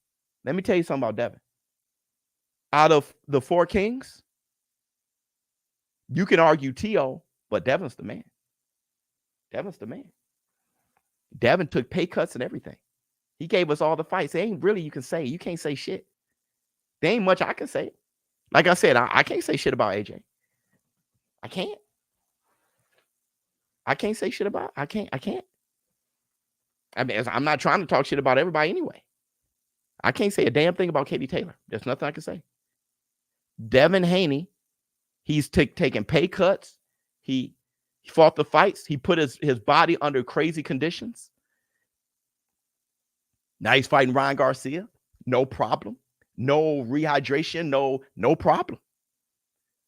G: Out of the 4 kings, You can argue T.O., but Devin's the man. Devin's the man. Devin took pay cuts and everything. He gave us all the fights. There ain't really you can say. You can't say shit. There ain't much I can say. Like I said, I can't say shit about AJ. I can't. I can't say shit about. I can't. I mean, I'm not trying to talk shit about everybody anyway. I can't say a damn thing about Katie Taylor. There's nothing I can say. Devin Haney, he's taking pay cuts. He fought the fights. He put his body under crazy conditions. Now he's fighting Ryan Garcia. No problem. No rehydration. No problem.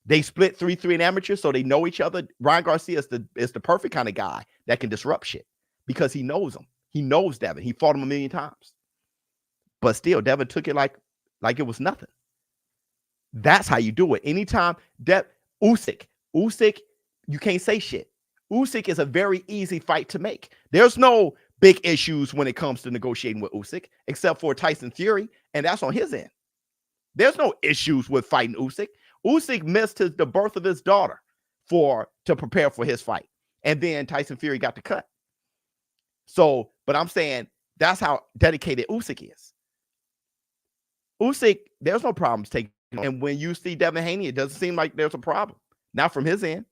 G: They split 3-3 in amateur, so they know each other. Ryan Garcia is the perfect kind of guy that can disrupt shit because he knows him. He knows Devin. He fought him a million times. But still, Devin took it like it was nothing. That's how you do it. Anytime Usyk, you can't say shit. Usyk is a very easy fight to make. There's no big issues when it comes to negotiating with Usyk, except for Tyson Fury, and that's on his end. There's no issues with fighting Usyk. Usyk missed the birth of his daughter to prepare for his fight, and then Tyson Fury got the cut. So, but I'm saying that's how dedicated Usyk is. Usyk, there's no problems taking. And when you see Devin Haney, it doesn't seem like there's a problem. Not from his end.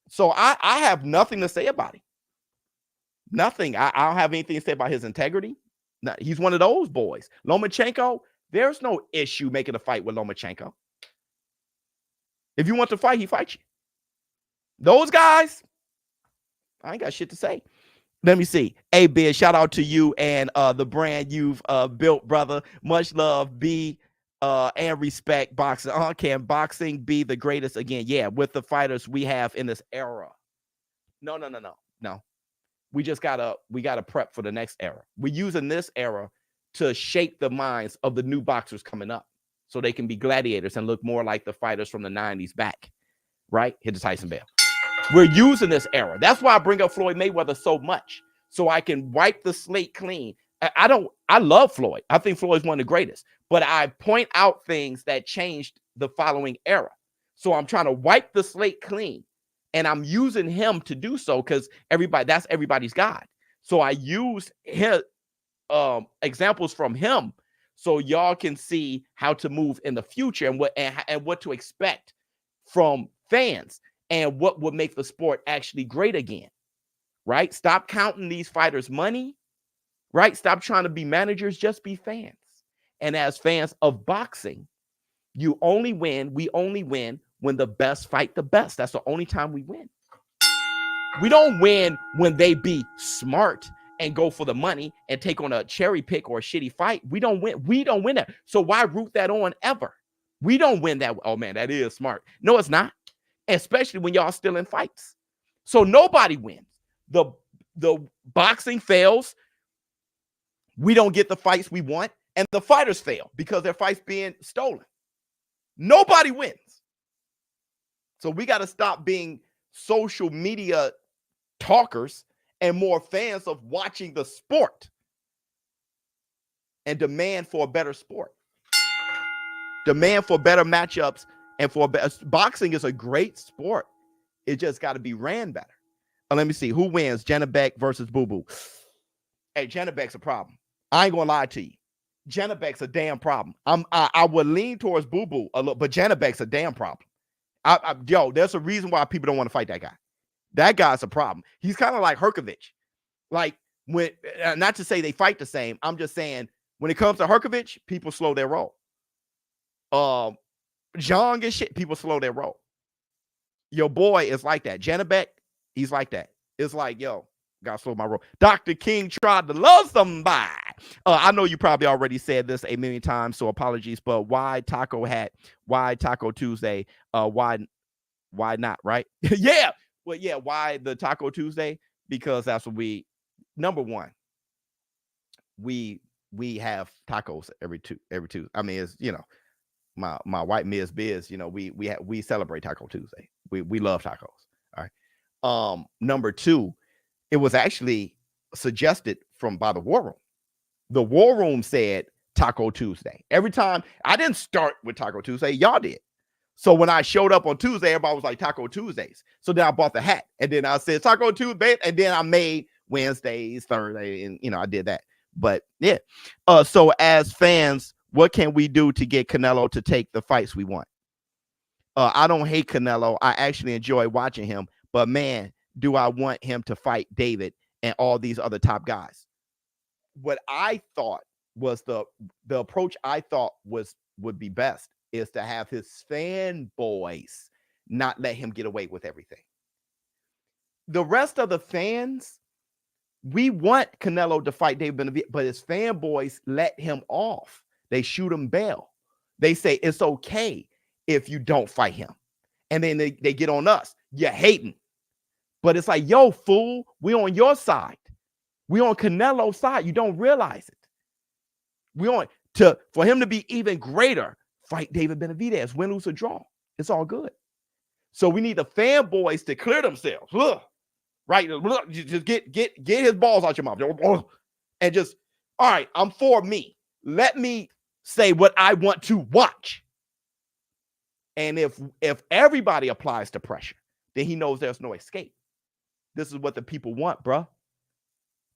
G: So I have nothing to say about him. Nothing. I don't have anything to say about his integrity. No, he's one of those boys. Lomachenko, there's no issue making a fight with Lomachenko. If you want to fight, he fights you. Those guys, I ain't got shit to say. Let me see. Hey, Biz, shout out to you and the brand you've built, brother. Much love, B, and respect boxing. Can boxing be the greatest again? Yeah, with the fighters we have in this era. No. We gotta prep for the next era. We're using this era to shape the minds of the new boxers coming up so they can be gladiators and look more like the fighters from the 90s back, right? Hit the Tyson bell. We're using this era. That's why I bring up Floyd Mayweather so much, so I can wipe the slate clean. I love Floyd. I think Floyd's one of the greatest, but I point out things that changed the following era. So I'm trying to wipe the slate clean, and I'm using him to do so because that's everybody's God. So I use his examples from him so y'all can see how to move in the future and what to expect from fans and what would make the sport actually great again, right? Stop counting these fighters' money, right? Stop trying to be managers, just be fans. And as fans of boxing, we only win when the best fight the best. That's the only time we win. We don't win when they be smart and go for the money and take on a cherry pick or a shitty fight. We don't win. We don't win that. So why root that on ever? We don't win that. Oh man, that is smart. No, it's not. Especially when y'all still in fights. So nobody wins. The boxing fails. We don't get the fights we want. And the fighters fail because their fights being stolen. Nobody wins. So we got to stop being social media talkers and more fans of watching the sport and demand for a better sport. Demand for better matchups and boxing is a great sport. It just got to be ran better. Let me see. Who wins? Janabek versus Boo Boo. Hey, Janabek's a problem. I ain't going to lie to you. Janabek's a damn problem. I would lean towards Boo Boo a little, but Janabek's a damn problem. There's a reason why people don't want to fight that guy. That guy's a problem. He's kind of like Herkovich. Like, when, not to say they fight the same. I'm just saying when it comes to Herkovich, people slow their roll. Zhang and shit, people slow their roll. Your boy is like that. Janabek, he's like that. It's like, yo, gotta slow my roll. Dr. King tried to love somebody. I know you probably already said this a million times, so apologies, but why Taco Hat? Why Taco Tuesday? Why not, right? Yeah. Well, yeah, why the Taco Tuesday? Because that's what number one, we have tacos every Tuesday. I mean, it's, my white Ms. Biz, we celebrate Taco Tuesday. We love tacos. All right. Number two, it was actually suggested by the War Room. The War Room said Taco Tuesday. Every time, I didn't start with Taco Tuesday, y'all did. So when I showed up on Tuesday, everybody was like Taco Tuesdays. So then I bought the hat, and then I said Taco Tuesday, and then I made Wednesdays, Thursday, and I did that. But yeah. So as fans, what can we do to get Canelo to take the fights we want? I don't hate Canelo. I actually enjoy watching him, but man, do I want him to fight David and all these other top guys. What I thought was the approach I thought would be best is to have his fanboys not let him get away with everything. The rest of the fans, we want Canelo to fight David Benavidez, but his fanboys let him off. They shoot him bail. They say it's okay if you don't fight him. And then they get on us. You're hating. But it's like, yo, fool, we on your side. We on Canelo's side. You don't realize it. For him to be even greater, fight David Benavidez, win, lose, or draw. It's all good. So we need the fanboys to clear themselves. Right? Just get his balls out your mouth. And just, all right, I'm for me. Let me say what I want to watch. And if everybody applies the pressure, then he knows there's no escape. This is what the people want, bruh.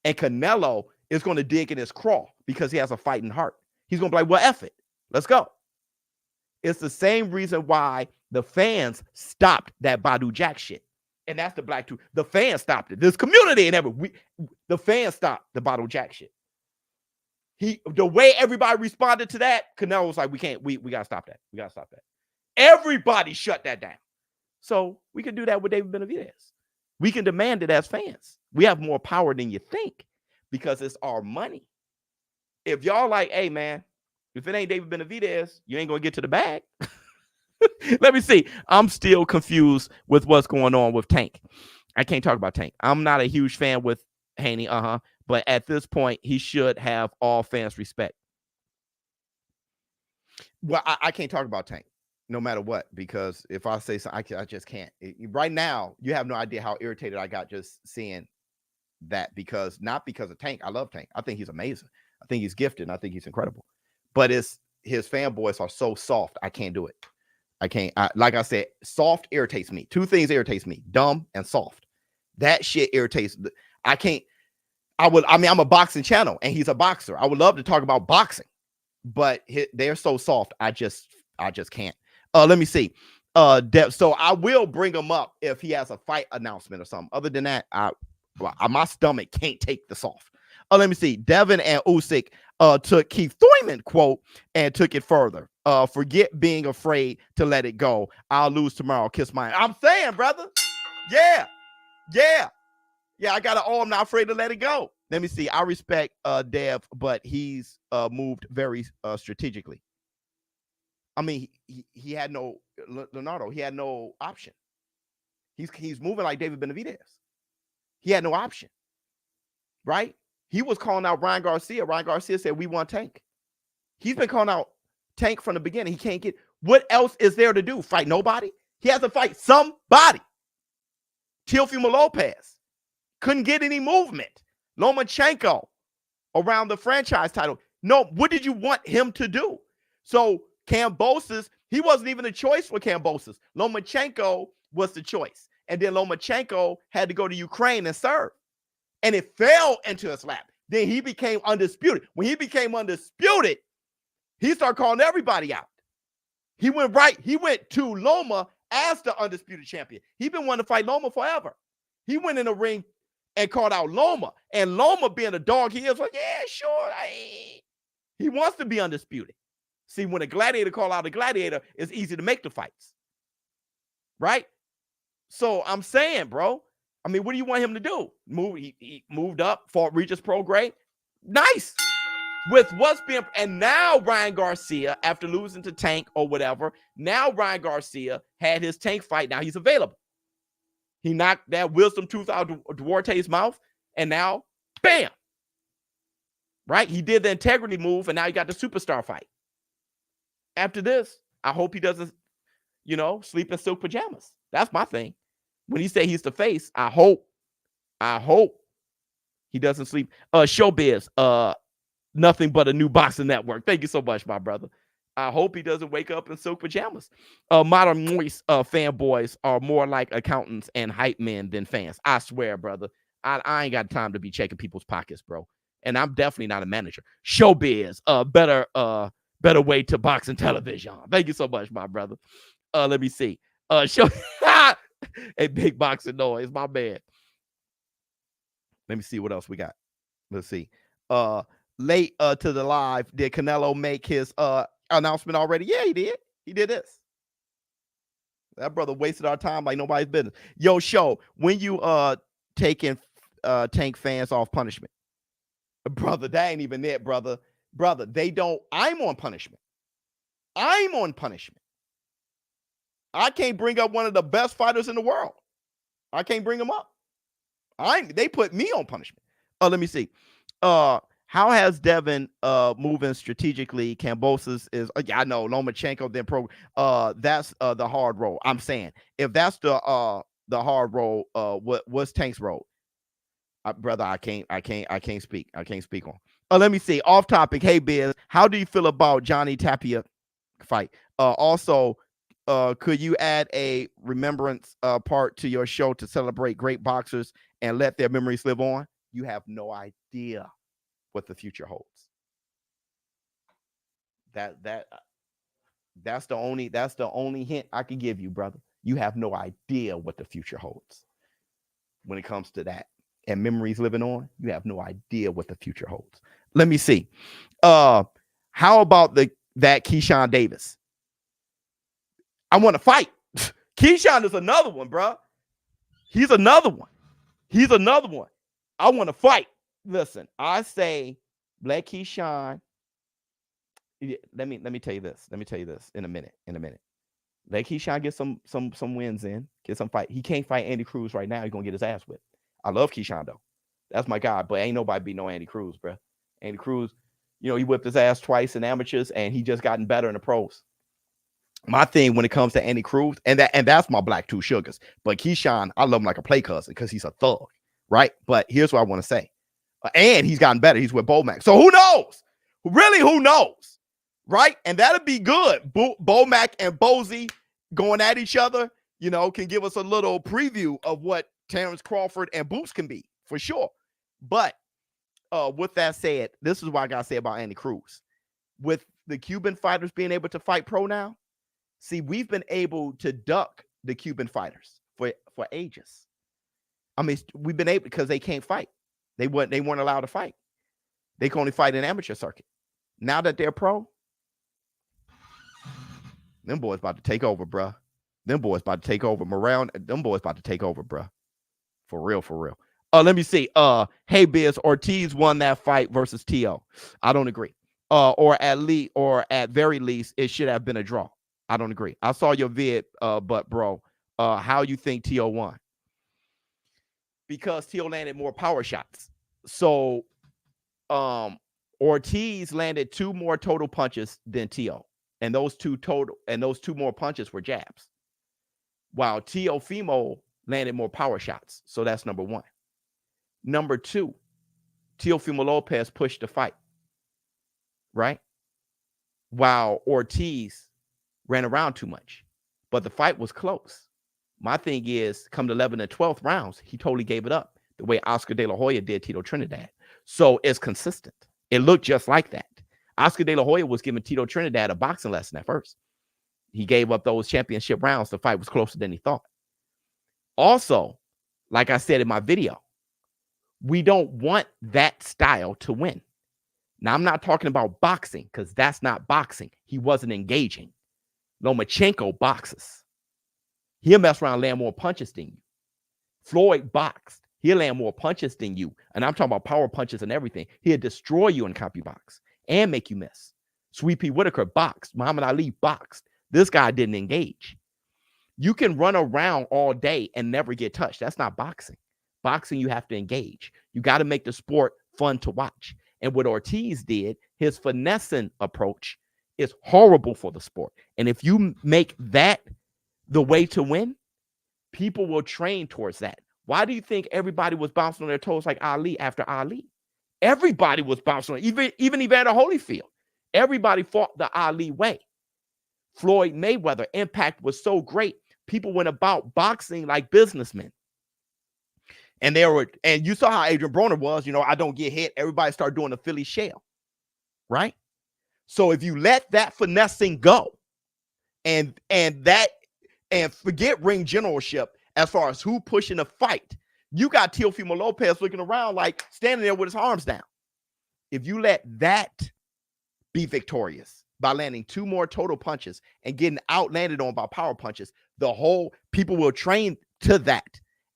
G: And Canelo is going to dig in his craw because he has a fighting heart. He's going to be like, well, F it. Let's go. It's the same reason why the fans stopped that Badu Jack shit. And that's the black too. The fans stopped it. This community and the fans stopped the Badu Jack shit. The way everybody responded to that, Canelo was like, we got to stop that. We got to stop that. Everybody shut that down. So we can do that with David Benavidez. We can demand it as fans. We have more power than you think because it's our money. If y'all like, hey, man, if it ain't David Benavidez, you ain't going to get to the bag. Let me see. I'm still confused with what's going on with Tank. I can't talk about Tank. I'm not a huge fan with Haney, but at this point, he should have all fans' respect. Well, I can't talk about Tank no matter what, because if I say something, I just can't. Right now, you have no idea how irritated I got just seeing that, not because of Tank. I love Tank. I think he's amazing. I think he's gifted. And I think he's incredible. But his fanboys are so soft. I can't do it. I can't. Like I said, soft irritates me. Two things irritates me: dumb and soft. That shit irritates. I can't. I'm a boxing channel, and he's a boxer. I would love to talk about boxing, but they're so soft. I just can't. Let me see. So I will bring him up if he has a fight announcement or something. Other than that, my stomach can't take the soft. Let me see. Devin and Usyk took Keith Thurman quote and took it further. Forget being afraid to let it go. I'll lose tomorrow. Kiss my. I'm saying, brother. Yeah. I got an I'm not afraid to let it go. Let me see. I respect Dev, but he's moved very strategically. I mean, he had no Leonardo. He had no option. He's moving like David Benavidez. He had no option, right? He was calling out Ryan Garcia. Ryan Garcia said, we want Tank. He's been calling out Tank from the beginning. He can't get. What else is there to do? Fight nobody? He has to fight somebody. Teofimo Lopez couldn't get any movement. Lomachenko around the franchise title. No, what did you want him to do? So Kambosos, he wasn't even a choice for Kambosos. Lomachenko was the choice. And then Lomachenko had to go to Ukraine and serve. And it fell into his lap. Then he became undisputed. When he became undisputed, he started calling everybody out. He went to Loma as the undisputed champion. He's been wanting to fight Loma forever. He went in the ring and called out Loma. And Loma, being a dog he is, like, yeah, sure. He wants to be undisputed. See, when a gladiator call out a gladiator, it's easy to make the fights. Right? So I'm saying, bro, I mean, what do you want him to do? He moved up, fought Regis Prograis. Nice. With what's being, and now Ryan Garcia, after losing to Tank or whatever, now Ryan Garcia had his Tank fight. Now he's available. He knocked that wisdom tooth out of Duarte's mouth, and now, bam. Right? He did the integrity move, and now he got the superstar fight. After this, I hope he doesn't, sleep in silk pajamas. That's my thing. When he say he's the face, I hope he doesn't sleep. ShowBizz, nothing but a new boxing network. Thank you so much, my brother. I hope he doesn't wake up in silk pajamas. Modern moist fanboys are more like accountants and hype men than fans. I swear, brother. I ain't got time to be checking people's pockets, bro. And I'm definitely not a manager. ShowBizz, better way to boxing television. Thank you so much, my brother. Let me see. Show a big boxing noise, my man. Let me see what else we got. Let's see. Late to the live, did Canelo make his announcement already? Yeah, he did. He did this. That brother wasted our time like nobody's business. Yo, show when you taking Tank fans off punishment, brother. That ain't even it, brother. Brother, they don't. I'm on punishment. I'm on punishment. I can't bring up one of the best fighters in the world. I can't bring him up. They put me on punishment. Let me see. How has Devin moving strategically? Cambosis is I know Lomachenko then that's the hard role. I'm saying if that's the hard role, what's Tank's role? Brother, I can't speak. I can't speak on. Let me see. Off topic. Hey Biz, how do you feel about Johnny Tapia fight? Also, could you add a remembrance part to your show to celebrate great boxers and let their memories live on? You have no idea what the future holds. That's the only hint I can give you, brother. You have no idea what the future holds when it comes to that. And memories living on, you have no idea what the future holds. Let me see. How about that Keyshawn Davis? I want to fight. Keyshawn is another one, bro. He's another one. I want to fight. Listen, I say let Keyshawn. Let me tell you this. In a minute. Let Keyshawn get some wins in, get some fight. He can't fight Andy Cruz right now. He's gonna get his ass whipped. I love Keyshawn though. That's my guy, but ain't nobody beat no Andy Cruz, bro. Andy Cruz, he whipped his ass twice in amateurs, and he just gotten better in the pros. My thing when it comes to Andy Cruz, and that's my black two sugars. But Keyshawn, I love him like a play cousin because he's a thug, right? But here's what I want to say. And he's gotten better. He's with Bomac. So who knows? Really, who knows? Right? And that'll be good. Bomac and Bozy going at each other, can give us a little preview of what Terrence Crawford and Boots can be, for sure. But with that said, this is what I got to say about Andy Cruz. With the Cuban fighters being able to fight pro now, see, we've been able to duck the Cuban fighters for ages. I mean, we've been able because they can't fight. They weren't allowed to fight. They can only fight in amateur circuit. Now that they're pro, them boys about to take over, bruh. Them boys about to take over. Morale, them boys about to take over, bruh. For real. Let me see. Hey Biz, Ortiz won that fight versus T.O. I don't agree. Or at very least, it should have been a draw. I don't agree. I saw your vid, but bro, how you think T.O. won? Because T.O. landed more power shots. So Ortiz landed 2 more total punches than T.O. And those two more punches were jabs. While T.O. Fimo landed more power shots. So that's number 1. Number 2, Teofimo Lopez pushed the fight. Right? While Ortiz ran around too much. But the fight was close. My thing is, come the 11th and 12th rounds, he totally gave it up the way Oscar De La Hoya did Tito Trinidad. So it's consistent. It looked just like that. Oscar De La Hoya was giving Tito Trinidad a boxing lesson at first. He gave up those championship rounds. The fight was closer than he thought. Also, like I said in my video, we don't want that style to win. Now, I'm not talking about boxing because that's not boxing. He wasn't engaging. Lomachenko boxes. He'll mess around and land more punches than you. Floyd boxed. He'll land more punches than you. And I'm talking about power punches and everything. He'll destroy you in CompuBox and make you miss. Sweet Pea Whitaker boxed. Muhammad Ali boxed. This guy didn't engage. You can run around all day and never get touched. That's not boxing. Boxing, you have to engage. You got to make the sport fun to watch. And what Ortiz did, his finessing approach is horrible for the sport. And if you make that the way to win, people will train towards that. Why do you think everybody was bouncing on their toes like Ali after Ali? Everybody was bouncing on, even Evander Holyfield. Everybody fought the Ali way. Floyd Mayweather impact was so great. People went about boxing like businessmen. And you saw how Adrian Broner was, I don't get hit. Everybody started doing the Philly shell, right? So if you let that finessing go and forget ring generalship as far as who pushing the fight, you got Teofimo Lopez looking around like standing there with his arms down. If you let that be victorious by landing 2 more total punches and getting outlanded on by power punches, people will train to that.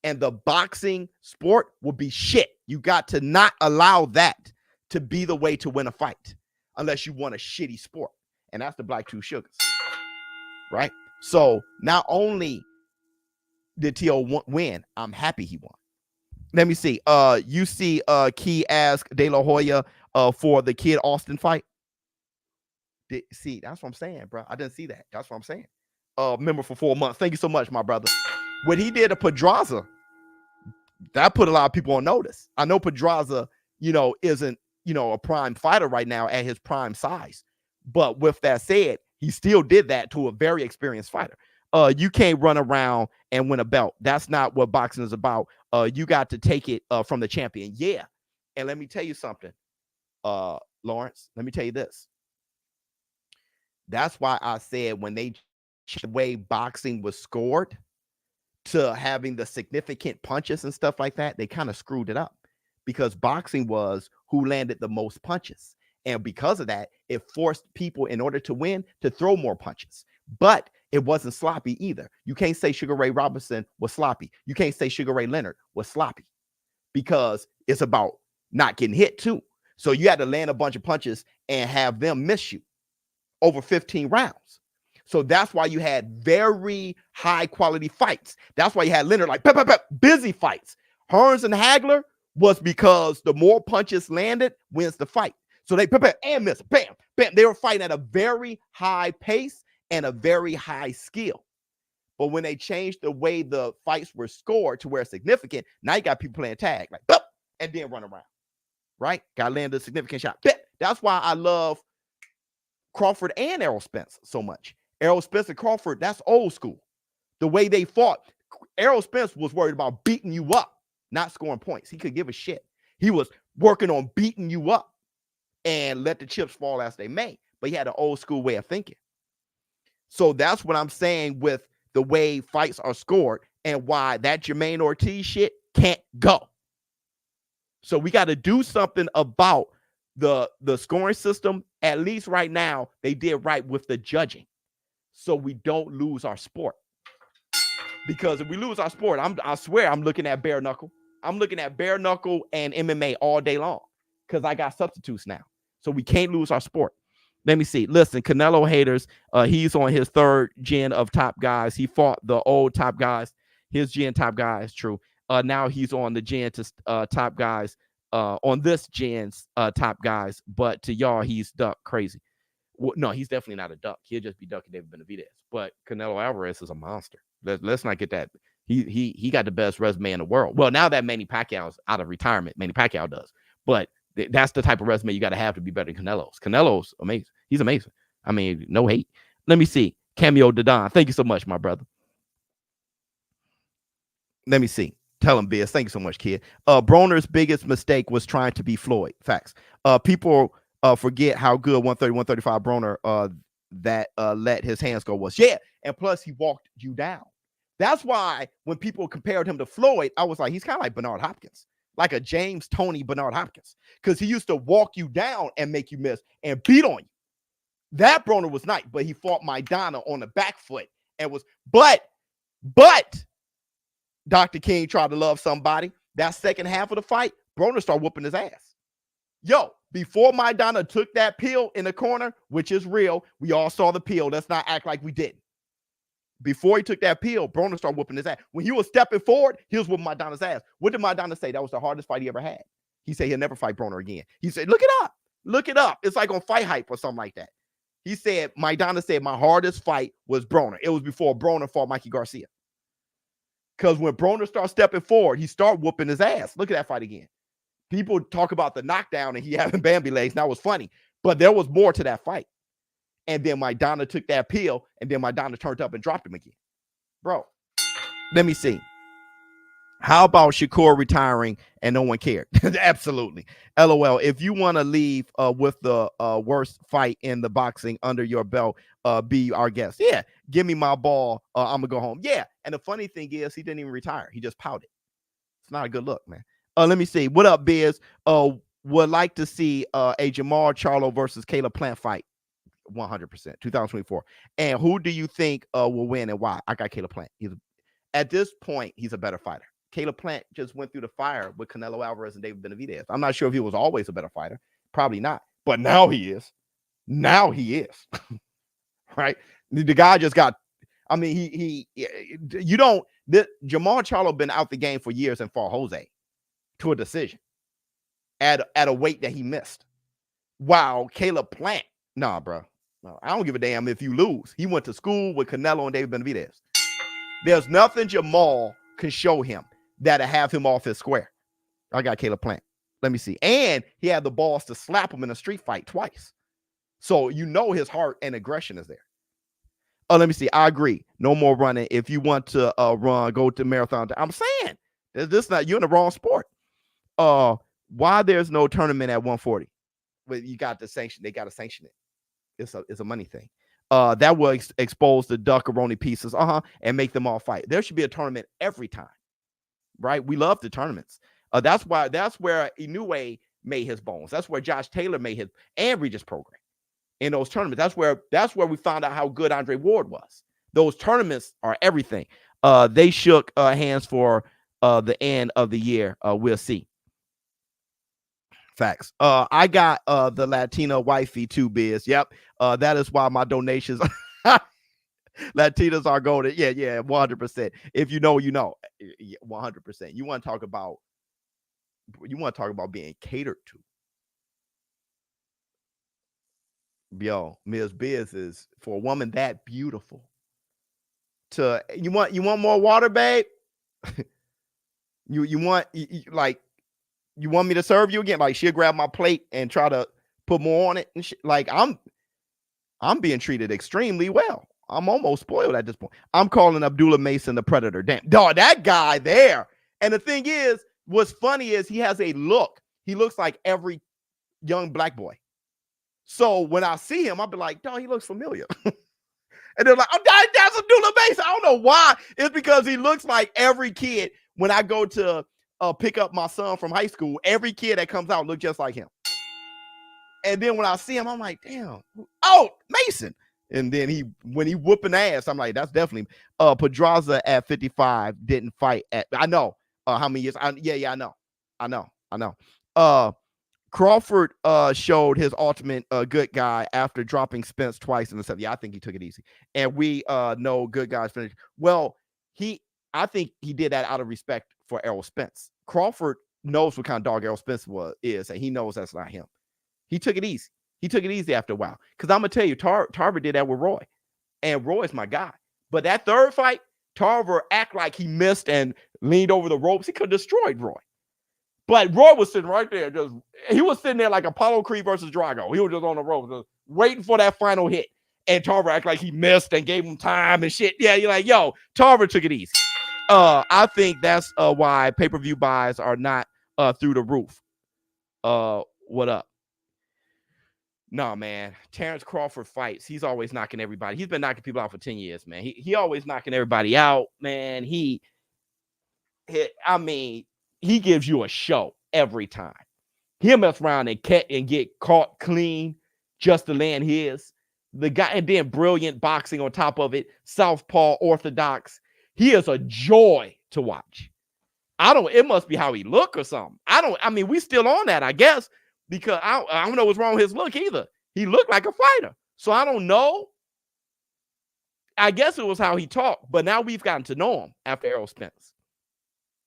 G: And the boxing sport will be shit. You got to not allow that to be the way to win a fight unless you want a shitty sport. And that's the Black Two Sugars, right? So not only did T.O. win, I'm happy he won. Let me see. You see Key ask De La Hoya for the Kid Austin fight? See, that's what I'm saying, bro. I didn't see that. That's what I'm saying. Member for 4 months. Thank you so much, my brother. What he did to Pedraza, that put a lot of people on notice. I know Pedraza, isn't, a prime fighter right now at his prime size. But with that said, he still did that to a very experienced fighter. You can't run around and win a belt. That's not what boxing is about. You got to take it from the champion. Yeah. And let me tell you something, Lawrence, let me tell you this. That's why I said when the way boxing was scored to having the significant punches and stuff like that, they kind of screwed it up because boxing was who landed the most punches. And because of that, it forced people, in order to win, to throw more punches. But it wasn't sloppy either. You can't say Sugar Ray Robinson was sloppy. You can't say Sugar Ray Leonard was sloppy because it's about not getting hit too. So you had to land a bunch of punches and have them miss you over 15 rounds. So that's why you had very high quality fights. That's why you had Leonard like busy fights. Hearns and Hagler was because the more punches landed wins the fight. So they and miss, bam, bam. They were fighting at a very high pace and a very high skill. But when they changed the way the fights were scored to where it's significant, now you got people playing tag like and then run around, right? Got to land a significant shot. That's why I love Crawford and Errol Spence so much. Errol Spence and Crawford, that's old school. The way they fought, Errol Spence was worried about beating you up, not scoring points. He could give a shit. He was working on beating you up and let the chips fall as they may. But he had an old school way of thinking. So that's what I'm saying with the way fights are scored and why that Jermaine Ortiz shit can't go. So we got to do something about the scoring system. At least right now, they did right with the judging. So we don't lose our sport. Because if we lose our sport, I swear I'm looking at bare knuckle. I'm looking at bare knuckle and MMA all day long because I got substitutes now. So we can't lose our sport. Let me see. Listen, Canelo haters, he's on his 3rd gen of top guys. He fought the old top guys. His gen top guys, true. Now he's on the gen to top guys, on this gen's top guys. But to y'all, he's duck crazy. Well, no, he's definitely not a duck. He'll just be ducking David Benavidez. But Canelo Alvarez is a monster. Let's not get that. He got the best resume in the world. Well, now that Manny Pacquiao's out of retirement, Manny Pacquiao does. But that's the type of resume you got to be better than Canelo's. Canelo's amazing. He's amazing. I mean, no hate. Let me see. Cameo Dadon. Thank you so much, my brother. Let me see. Tell him, Biz. Thank you so much, kid. Broner's biggest mistake was trying to be Floyd. Facts. People forget how good 130, 135 Broner that let his hands go was. Yeah. And plus, he walked you down. That's why when people compared him to Floyd, I was like, he's kind of like Bernard Hopkins, like a James Toney Bernard Hopkins, because he used to walk you down and make you miss and beat on you. That Broner was nice, but he fought Maidana on the back foot and was, but Dr. King tried to love somebody. That second half of the fight, Broner started whooping his ass. Yo, before Maidana took that pill in the corner, which is real, we all saw the pill. Let's not act like we didn't. Before he took that pill, Broner started whooping his ass. When he was stepping forward, he was whooping Maidana's ass. What did Maidana say? That was the hardest fight he ever had. He said he'll never fight Broner again. He said, look it up. Look it up. It's like on Fight Hype or something like that. He said, Maidana said, my hardest fight was Broner. It was before Broner fought Mikey Garcia. Because when Broner started stepping forward, he started whooping his ass. Look at that fight again. People talk about the knockdown and he having Bambi legs. That was funny. But there was more to that fight. And then Maidana took that pill, and then Maidana turned up and dropped him again. Bro, let me see. How about Shakur retiring and no one cared? Absolutely. LOL. If you want to leave with the worst fight in the boxing under your belt, be our guest. Yeah, give me my ball. I'm going to go home. Yeah. And the funny thing is he didn't even retire. He just pouted. It's not a good look, man. Let me see. What up, Biz? Would like to see a Jermall Charlo versus Caleb Plant fight. 100%. 2024. And who do you think will win and why? I got Caleb Plant. At this point, he's a better fighter. Caleb Plant just went through the fire with Canelo Alvarez and David Benavidez. I'm not sure if he was always a better fighter. Probably not. But now he is. Now he is. Right? The guy just got, I mean, Jermall Charlo been out the game for years and fought Jose to a decision at a weight that he missed. Wow, Caleb Plant. Nah, bro. No, I don't give a damn if you lose. He went to school with Canelo and David Benavidez. There's nothing Jermall can show him that'll have him off his square. I got Caleb Plant. Let me see. And he had the balls to slap him in a street fight twice. So you know his heart and aggression is there. Let me see. I agree. No more running. If you want to run, go to marathon. I'm saying this not you're in the wrong sport. Why there's no tournament at 140? Well, you got the sanction. They got to sanction it. It's a money thing. That will expose the duckaroni pieces, and make them all fight. There should be a tournament every time, right? We love the tournaments. That's where Inoue made his bones. That's where Josh Taylor made his and Regis program in those tournaments. That's where we found out how good Andre Ward was. Those tournaments are everything. They shook hands for the end of the year. We'll see. Facts. I got the Latina wifey too, Biz. Yep. That is why my donations Latinas are golden. Yeah, 100%. If you know, you know. 100%. You want to talk about being catered to. Yo, Ms. Biz is for a woman that beautiful. You want more water, babe? you want me to serve you again? Like she'll grab my plate and try to put more on it and shit. Like I'm being treated extremely well. I'm almost spoiled at this point. I'm calling Abdullah Mason the Predator. Damn, dog, that guy there. And the thing is, what's funny is he has a look. He looks like every young black boy. So when I see him, I'll be like, dog, he looks familiar. And they're like, oh, that's Abdullah Mason. I don't know why. It's because he looks like every kid. When I go to pick up my son from high school, every kid that comes out looks just like him. And then when I see him, I'm like, damn, oh, Mason. And then when he whooping ass, I'm like, that's definitely Pedraza at 55 didn't fight at, I know how many years. I know. Crawford showed his ultimate good guy after dropping Spence twice in the 7th. Yeah, I think he took it easy. And we know good guys finish. Well, I think he did that out of respect for Errol Spence. Crawford knows what kind of dog Errol Spence is, and he knows that's not him. He took it easy. He took it easy after a while. Because I'm going to tell you, Tarver did that with Roy. And Roy's my guy. But that third fight, Tarver act like he missed and leaned over the ropes. He could have destroyed Roy. But Roy was sitting right there. He was sitting there like Apollo Creed versus Drago. He was just on the ropes, just waiting for that final hit. And Tarver act like he missed and gave him time and shit. Yeah, you're like, yo, Tarver took it easy. I think that's why pay-per-view buys are not through the roof. What up? No, man. Terrence Crawford fights. He's always knocking everybody. He's been knocking people out for 10 years, man. He always knocking everybody out, man. He gives you a show every time. He'll mess around and get caught clean just to land his. The guy, and then brilliant boxing on top of it. Southpaw, orthodox. He is a joy to watch. It must be how he look or something. We still on that, I guess, because I don't know what's wrong with his look either. He looked like a fighter. So I don't know. I guess it was how he talked, but now we've gotten to know him after Errol Spence.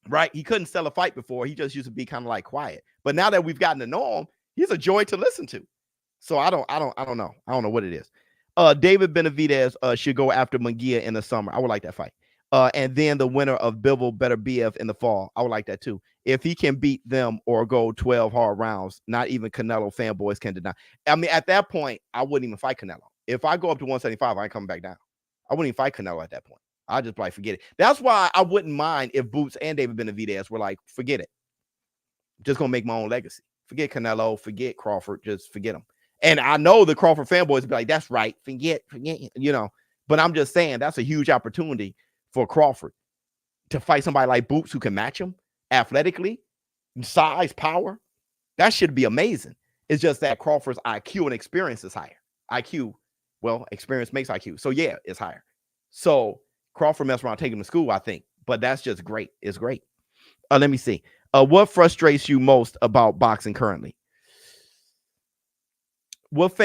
G: Right? He couldn't sell a fight before. He just used to be kind of like quiet. But now that we've gotten to know him, he's a joy to listen to. So I don't know. I don't know what it is. David Benavidez should go after Munguia in the summer. I would like that fight. And then the winner of Bivol Better BF in the fall. I would like that too. If he can beat them or go 12 hard rounds, not even Canelo fanboys can deny. I mean, at that point, I wouldn't even fight Canelo. If I go up to 175, I ain't coming back down. I wouldn't even fight Canelo at that point. I just like forget it. That's why I wouldn't mind if Boots and David Benavidez were like, forget it. Just gonna make my own legacy. Forget Canelo, forget Crawford, just forget them. And I know the Crawford fanboys be like, that's right, forget, you know. But I'm just saying that's a huge opportunity for Crawford to fight somebody like Boots who can match him athletically, size, power. That should be amazing. It's just that Crawford's IQ and experience is higher. IQ, well, experience makes IQ. So yeah, it's higher. So Crawford messed around taking him to school, I think. But that's just great. It's great. Let me see. What frustrates you most about boxing currently? What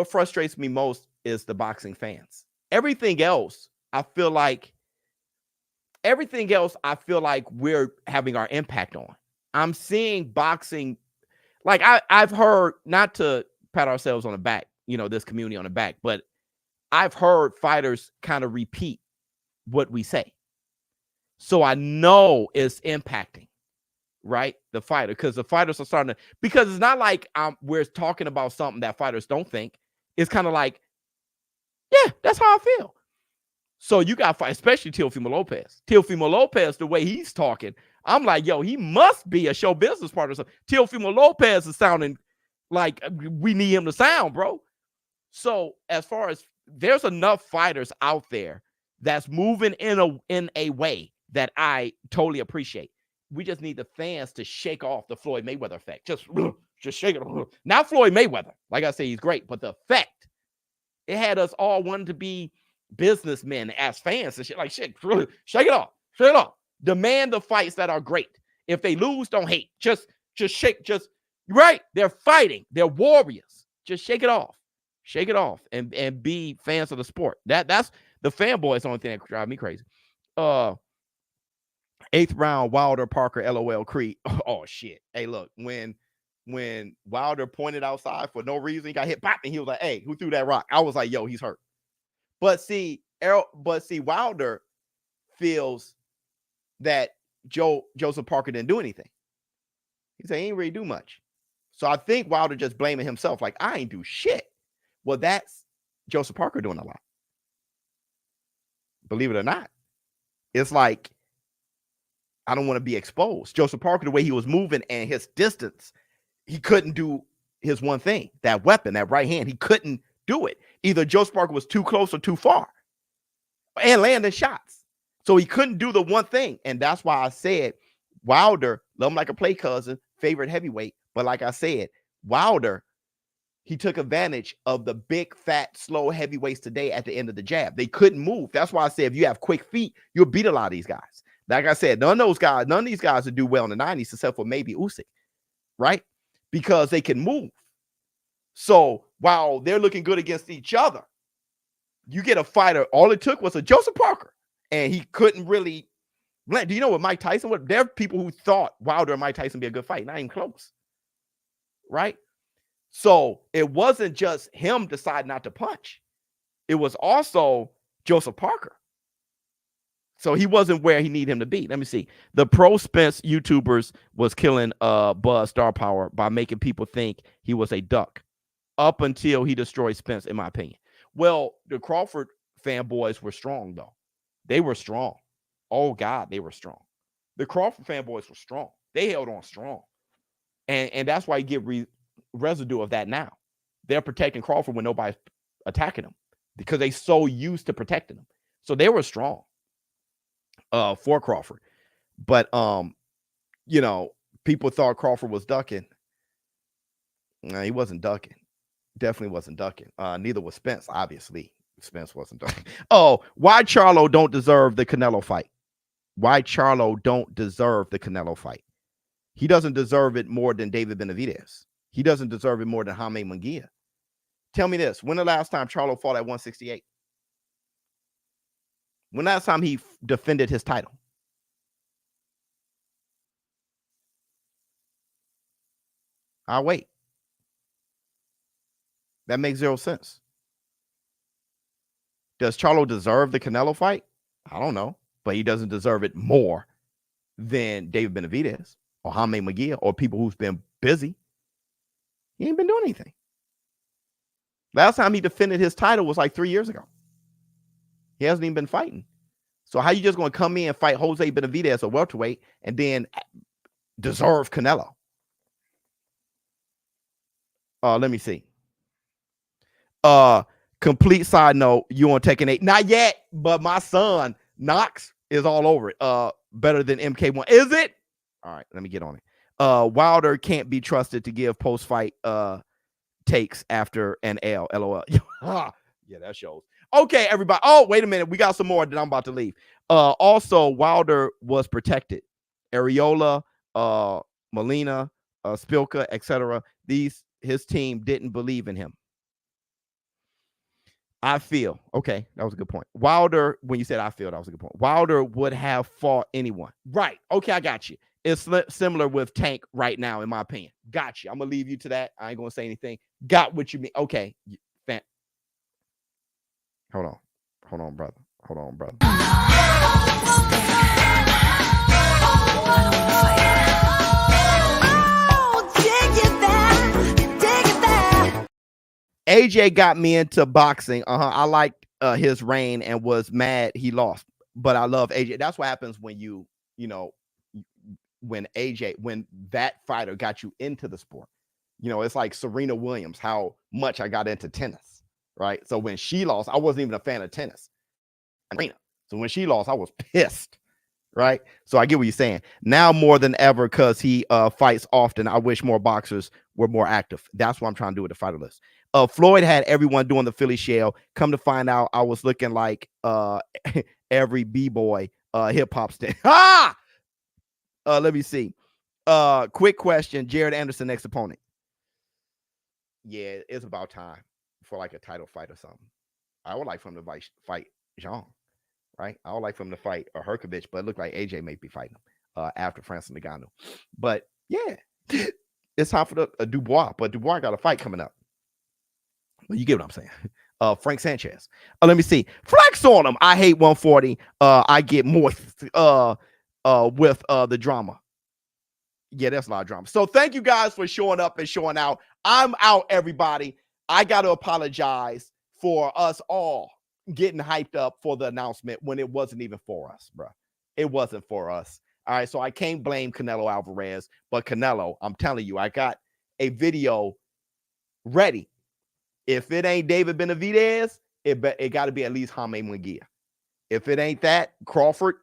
G: frustrates me most is the boxing fans. Everything else, I feel like we're having our impact on. I'm seeing boxing, like I've heard, not to pat ourselves on the back, you know, this community on the back, but I've heard fighters kind of repeat what we say. So I know it's impacting, right? The fighter, because the fighters are starting to, because it's not like we're talking about something that fighters don't think. It's kind of like, yeah, that's how I feel. So you got to fight, especially Teofimo Lopez. Teofimo Lopez, the way he's talking, I'm like, yo, he must be a show business partner. So Teofimo Lopez is sounding like we need him to sound, bro. So as far as there's enough fighters out there that's moving in a way that I totally appreciate. We just need the fans to shake off the Floyd Mayweather effect. Just shake it. Not Floyd Mayweather. Like I say, he's great, but the effect, it had us all wanting to be businessmen as fans and shit. Like, shit, shake it off. Shake it off. Demand the fights that are great. If they lose, don't hate. Just shake. Right. They're fighting. They're warriors. Just shake it off. Shake it off and be fans of the sport. That's the fanboys. The only thing that drive me crazy. 8th round, Wilder, Parker, LOL, Creed. Oh shit. Hey, look, when Wilder pointed outside for no reason, he got hit, pop, and he was like, "Hey, who threw that rock?" I was like, "Yo, he's hurt." But see, Wilder feels that Joseph Parker didn't do anything. He said he ain't really do much. So I think Wilder just blaming himself, like, I ain't do shit. Well, that's Joseph Parker doing a lot. Believe it or not. It's like, I don't want to be exposed. Joseph Parker, the way he was moving and his distance, he couldn't do his one thing, that weapon, that right hand. He couldn't do it. Either Joseph Parker was too close or too far and landing shots. So he couldn't do the one thing. And that's why I said Wilder, love him like a play cousin, favorite heavyweight. But like I said, Wilder, he took advantage of the big, fat, slow heavyweights today at the end of the jab. They couldn't move. That's why I said if you have quick feet, you'll beat a lot of these guys. Like I said, none of these guys would do well in the 90s except for maybe Usyk, right? Because they can move. So while they're looking good against each other, you get a fighter, all it took was a Joseph Parker, and he couldn't really blend. Do you know what Mike Tyson was? There are people who thought Wilder and Mike Tyson be a good fight. Not even close, right? So it wasn't just him deciding not to punch. It was also Joseph Parker. So he wasn't where he needed him to be. Let me see. The pro Spence YouTubers was killing Buzz Star Power by making people think he was a duck up until he destroyed Spence, in my opinion. Well, the Crawford fanboys were strong, though. They were strong. Oh, God, they were strong. The Crawford fanboys were strong. They held on strong. And that's why you get residue of that now. They're protecting Crawford when nobody's attacking them because they're so used to protecting them. So they were strong. For Crawford, but you know, people thought Crawford was ducking. No, he wasn't ducking. Definitely wasn't ducking. Neither was Spence. Obviously, Spence wasn't ducking. Oh, why Charlo don't deserve the Canelo fight? Why Charlo don't deserve the Canelo fight? He doesn't deserve it more than David Benavidez. He doesn't deserve it more than Jaime Munguia. Tell me this: when the last time Charlo fought at 168? When last time he defended his title? I'll wait. That makes zero sense. Does Charlo deserve the Canelo fight? I don't know, but he doesn't deserve it more than David Benavidez or Jaime Munguia or people who's been busy. He ain't been doing anything. Last time he defended his title was like 3 years ago. He hasn't even been fighting. So how you just going to come in and fight Jose Benavidez, a welterweight, and then deserve Canelo? Let me see. Complete side note, you want taking 8? Not yet, but my son Knox is all over it. Better than MK1. Is it? All right, let me get on it. Wilder can't be trusted to give post-fight takes after an L. LOL. Yeah, that shows. Okay, everybody. Oh, wait a minute. We got some more that I'm about to leave. Also, Wilder was protected. Areola, Molina, Spilka, etc. His team didn't believe in him. I feel. Okay, that was a good point. Wilder, when you said I feel, that was a good point. Wilder would have fought anyone. Right. Okay, I got you. It's similar with Tank right now, in my opinion. Got you. I'm going to leave you to that. I ain't going to say anything. Got what you mean. Okay. Hold on. Hold on, brother. Hold on, brother. AJ got me into boxing. I liked his reign and was mad he lost. But I love AJ. That's what happens when when that fighter got you into the sport. It's like Serena Williams, how much I got into tennis, right? So when she lost, I wasn't even a fan of tennis. So when she lost, I was pissed, right? So I get what you're saying. Now more than ever, because he fights often, I wish more boxers were more active. That's what I'm trying to do with the fighter list. Floyd had everyone doing the Philly shell. Come to find out, I was looking like every b-boy hip-hop stand. Let me see. Quick question. Jared Anderson, next opponent. Yeah, it's about time for like a title fight or something. I would like for him to fight Jean, right? I would like for him to fight Herkovich, but it looked like AJ may be fighting him after Francis Ngannou. But yeah, it's time for the Dubois, but Dubois got a fight coming up. Well, you get what I'm saying. Frank Sanchez. Let me see. Flex on him. I hate 140. I get more with the drama. Yeah, that's a lot of drama. So thank you guys for showing up and showing out. I'm out, everybody. I got to apologize for us all getting hyped up for the announcement when it wasn't even for us, bro. It wasn't for us. All right, so I can't blame Canelo Alvarez, but Canelo, I'm telling you, I got a video ready. If it ain't David Benavidez, it got to be at least Jaime Munguia. If it ain't that, Crawford,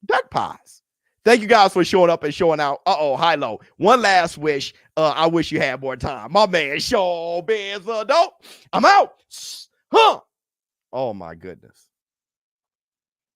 G: duck pies. Thank you guys for showing up and showing out. High low. One last wish. I wish you had more time. My man, ShowBizz, dope. I'm out. Oh my goodness.